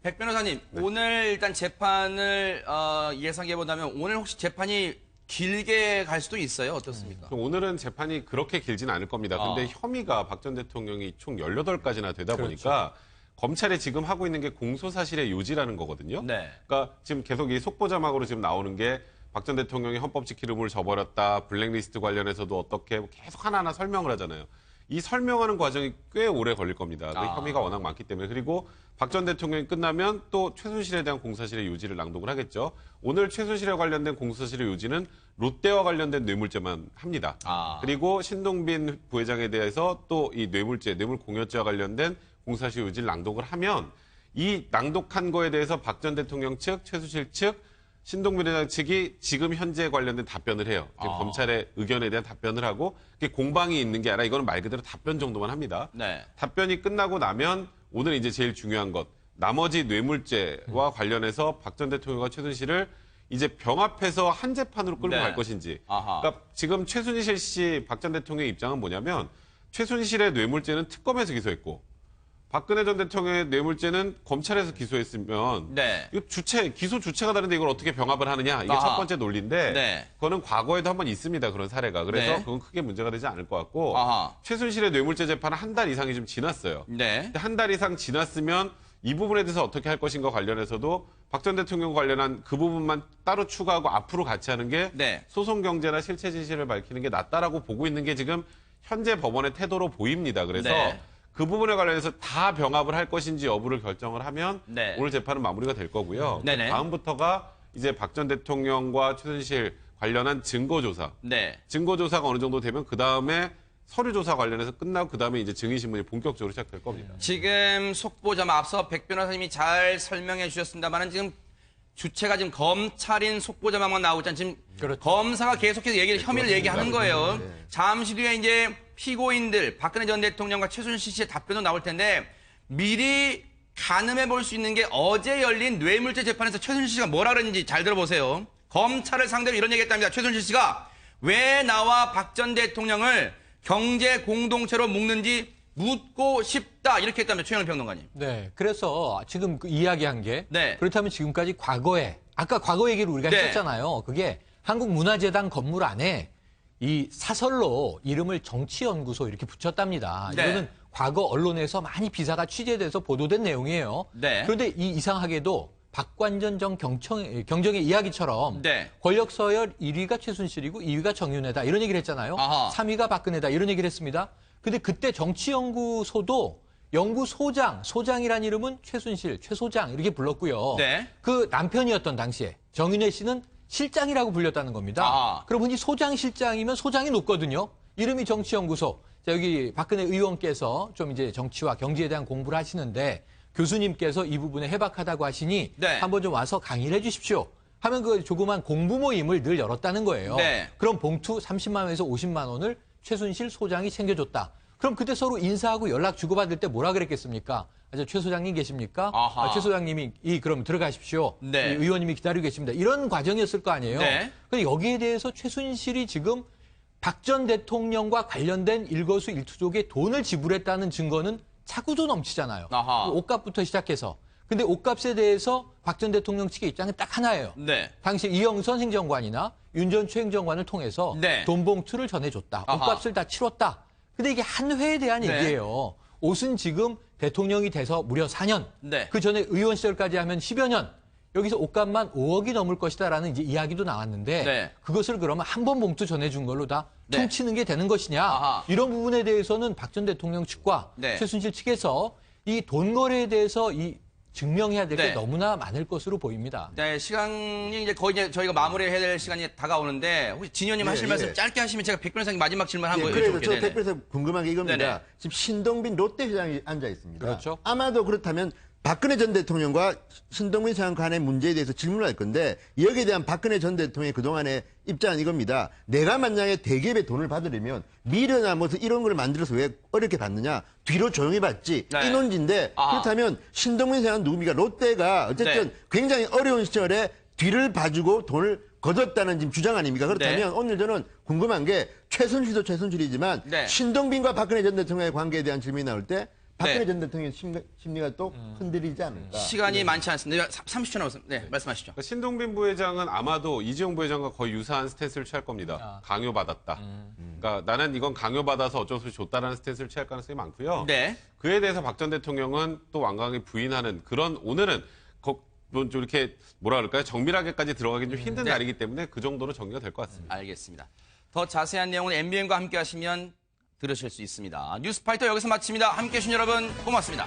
백 변호사님, 오늘 일단 재판을 예상해 본다면 오늘 혹시 재판이 길게 갈 수도 있어요? 어떻습니까? 오늘은 재판이 그렇게 길지는 않을 겁니다. 근데 혐의가 박 전 대통령이 총 18가지나 되다 보니까 검찰이 지금 하고 있는 게 공소사실의 요지라는 거거든요. 네. 그러니까 지금 계속 이 속보 자막으로 지금 나오는 게 박 전 대통령이 헌법 지키름을 저버렸다. 블랙리스트 관련해서도 어떻게 계속 하나하나 설명을 하잖아요. 이 설명하는 과정이 꽤 오래 걸릴 겁니다. 그 혐의가 워낙 많기 때문에. 그리고 박 전 대통령이 끝나면 또 최순실에 대한 공소사실의 요지를 낭독을 하겠죠. 오늘 최순실에 관련된 공소사실의 요지는 롯데와 관련된 뇌물죄만 합니다. 그리고 신동빈 부회장에 대해서 또 이 뇌물죄, 뇌물공여죄와 관련된 공소사실 요지를 낭독을 하면 이 낭독한 거에 대해서 박 전 대통령 측, 최순실 측, 신동빈 회장 측이 지금 현재 관련된 답변을 해요. 검찰의 의견에 대한 답변을 하고 그게 공방이 있는 게 아니라 이거는 말 그대로 답변 정도만 합니다. 네. 답변이 끝나고 나면 오늘 이제 제일 중요한 것 나머지 뇌물죄와 관련해서 박 전 대통령과 최순실을 이제 병합해서 한 재판으로 끌고 네. 갈 것인지. 아하. 그러니까 지금 최순실 씨, 박 전 대통령의 입장은 뭐냐면 최순실의 뇌물죄는 특검에서 기소했고 박근혜 전 대통령의 뇌물죄는 검찰에서 기소했으면 네. 이거 기소 주체가 다른데 이걸 어떻게 병합을 하느냐 이게 아하. 첫 번째 논리인데 네. 그거는 과거에도 한번 있습니다. 그런 사례가. 그래서 네. 그건 크게 문제가 되지 않을 것 같고 아하. 최순실의 뇌물죄 재판은 한 달 이상이 좀 지났어요. 네. 한 달 이상 지났으면 이 부분에 대해서 어떻게 할 것인가 관련해서도 박 전 대통령 관련한 그 부분만 따로 추가하고 앞으로 같이 하는 게 네. 소송 경제나 실체 진실을 밝히는 게 낫다라고 보고 있는 게 지금 현재 법원의 태도로 보입니다. 그래서 네. 그 부분에 관련해서 다 병합을 할 것인지 여부를 결정을 하면 네. 오늘 재판은 마무리가 될 거고요. 네네. 다음부터가 이제 박 전 대통령과 최순실 관련한 증거조사. 네. 증거조사가 어느 정도 되면 그 다음에 서류조사 관련해서 끝나고 그 다음에 이제 증인신문이 본격적으로 시작될 겁니다. 지금 속보자마 앞서 백 변호사님이 잘 설명해 주셨습니다만은 지금 주체가 지금 검찰인 속보자마만 나오고 있잖아요. 지금 그렇죠. 검사가 계속해서 혐의를 얘기하는 거예요. 잠시 뒤에 이제 피고인들 박근혜 전 대통령과 최순실 씨의 답변도 나올 텐데 미리 가늠해 볼 수 있는 게 어제 열린 뇌물죄 재판에서 최순실 씨가 뭐라 그랬는지 잘 들어보세요. 검찰을 상대로 이런 얘기했답니다. 최순실 씨가 왜 나와 박 전 대통령을 경제 공동체로 묶는지 묻고 싶다 이렇게 했다면 최영일 평론가님. 네. 그래서 지금 그 이야기한 게 네. 그렇다면 지금까지 과거에 아까 과거 얘기를 우리가 네. 했었잖아요. 그게 한국문화재단 건물 안에 이 사설로 이름을 정치연구소 이렇게 붙였답니다. 네. 이거는 과거 언론에서 많이 기사가 취재돼서 보도된 내용이에요. 네. 그런데 이상하게도 박관전 전 경정의 이야기처럼 네. 권력 서열 1위가 최순실이고 2위가 정윤회다 이런 얘기를 했잖아요. 아하. 3위가 박근혜다 이런 얘기를 했습니다. 근데 그때 정치연구소도 소장이란 이름은 최순실, 최 소장 이렇게 불렀고요. 네. 그 남편이었던 당시에 정윤회 씨는 실장이라고 불렸다는 겁니다. 아. 그럼 흔히 소장 실장이면 소장이 높거든요. 이름이 정치연구소. 자, 여기 박근혜 의원께서 좀 이제 정치와 경제에 대한 공부를 하시는데 교수님께서 이 부분에 해박하다고 하시니 네. 한번 좀 와서 강의를 해 주십시오. 하면 그 조그만 공부 모임을 늘 열었다는 거예요. 네. 그럼 봉투 30만 원에서 50만 원을 최순실 소장이 챙겨줬다. 그럼 그때 서로 인사하고 연락 주고받을 때 뭐라 그랬겠습니까? 최 소장님 계십니까? 아하. 최 소장님이 그럼 들어가십시오. 네. 이 의원님이 기다리고 계십니다. 이런 과정이었을 거 아니에요. 네. 근데 여기에 대해서 최순실이 지금 박 전 대통령과 관련된 일거수일투족에 돈을 지불했다는 증거는 차고도 넘치잖아요. 아하. 옷값부터 시작해서. 근데 옷값에 대해서 박 전 대통령 측의 입장은 딱 하나예요. 네. 당시 이영선 행정관이나 윤 전 추행정관을 통해서 네. 돈 봉투를 전해줬다. 아하. 옷값을 다 치렀다. 근데 이게 한 회에 대한 네. 얘기예요. 옷은 지금 대통령이 돼서 무려 4년. 네. 그 전에 의원 시절까지 하면 10여 년. 여기서 옷값만 5억이 넘을 것이다라는 이제 이야기도 나왔는데 네. 그것을 그러면 한 번 봉투 전해준 걸로 다 네. 퉁치는 게 되는 것이냐. 아하. 이런 부분에 대해서는 박 전 대통령 측과 네. 최순실 측에서 이 돈 거래에 대해서 이 증명해야 될 게 네. 너무나 많을 것으로 보입니다. 네, 시간이 이제 거의 이제 저희가 마무리해야 될 시간이 다가오는데 혹시 진희 의원님 예, 하실 말씀 예. 짧게 하시면 제가 백 변호사님 마지막 질문 한번 그래서 여쭤볼게요. 저 네네. 택배에서 궁금한 게 이겁니다. 네네. 지금 신동빈 롯데회장이 앉아 있습니다. 그렇죠. 아마도 그렇다면 박근혜 전 대통령과 신동빈 회장 간의 문제에 대해서 질문을 할 건데 여기에 대한 박근혜 전 대통령의 그동안의 입장은 이겁니다. 내가 만약에 대기업의 돈을 받으려면 미래나 뭐 이런 걸 만들어서 왜 어렵게 받느냐. 뒤로 조용히 받지. 네. 이 논지인데 아. 그렇다면 신동빈 회장은 누굽니까? 롯데가 어쨌든 네. 굉장히 어려운 시절에 뒤를 봐주고 돈을 거뒀다는 지금 주장 아닙니까? 그렇다면 네. 오늘 저는 궁금한 게 최순실도 최순실이지만 네. 신동빈과 박근혜 전 대통령의 관계에 대한 질문이 나올 때 박근혜 네. 전 대통령의 심리가 또 흔들리지 않을까. 시간이 많지 않습니다. 30초 남았습니다. 네, 말씀하시죠. 그러니까 신동빈 부회장은 아마도 이재용 부회장과 거의 유사한 스탠스를 취할 겁니다. 아. 강요받았다. 그러니까 나는 이건 강요받아서 어쩔 수 없이 줬다라는 스탠스를 취할 가능성이 많고요. 네. 그에 대해서 박 전 대통령은 또 완강하게 부인하는 그런 오늘은 좀 이렇게 뭐라 그럴까요? 정밀하게까지 들어가기 좀 힘든 네. 날이기 때문에 그 정도로 정리가 될 것 같습니다. 알겠습니다. 더 자세한 내용은 MBN과 함께 하시면 들으실 수 있습니다. 뉴스파이터 여기서 마칩니다. 함께해 주신 여러분 고맙습니다.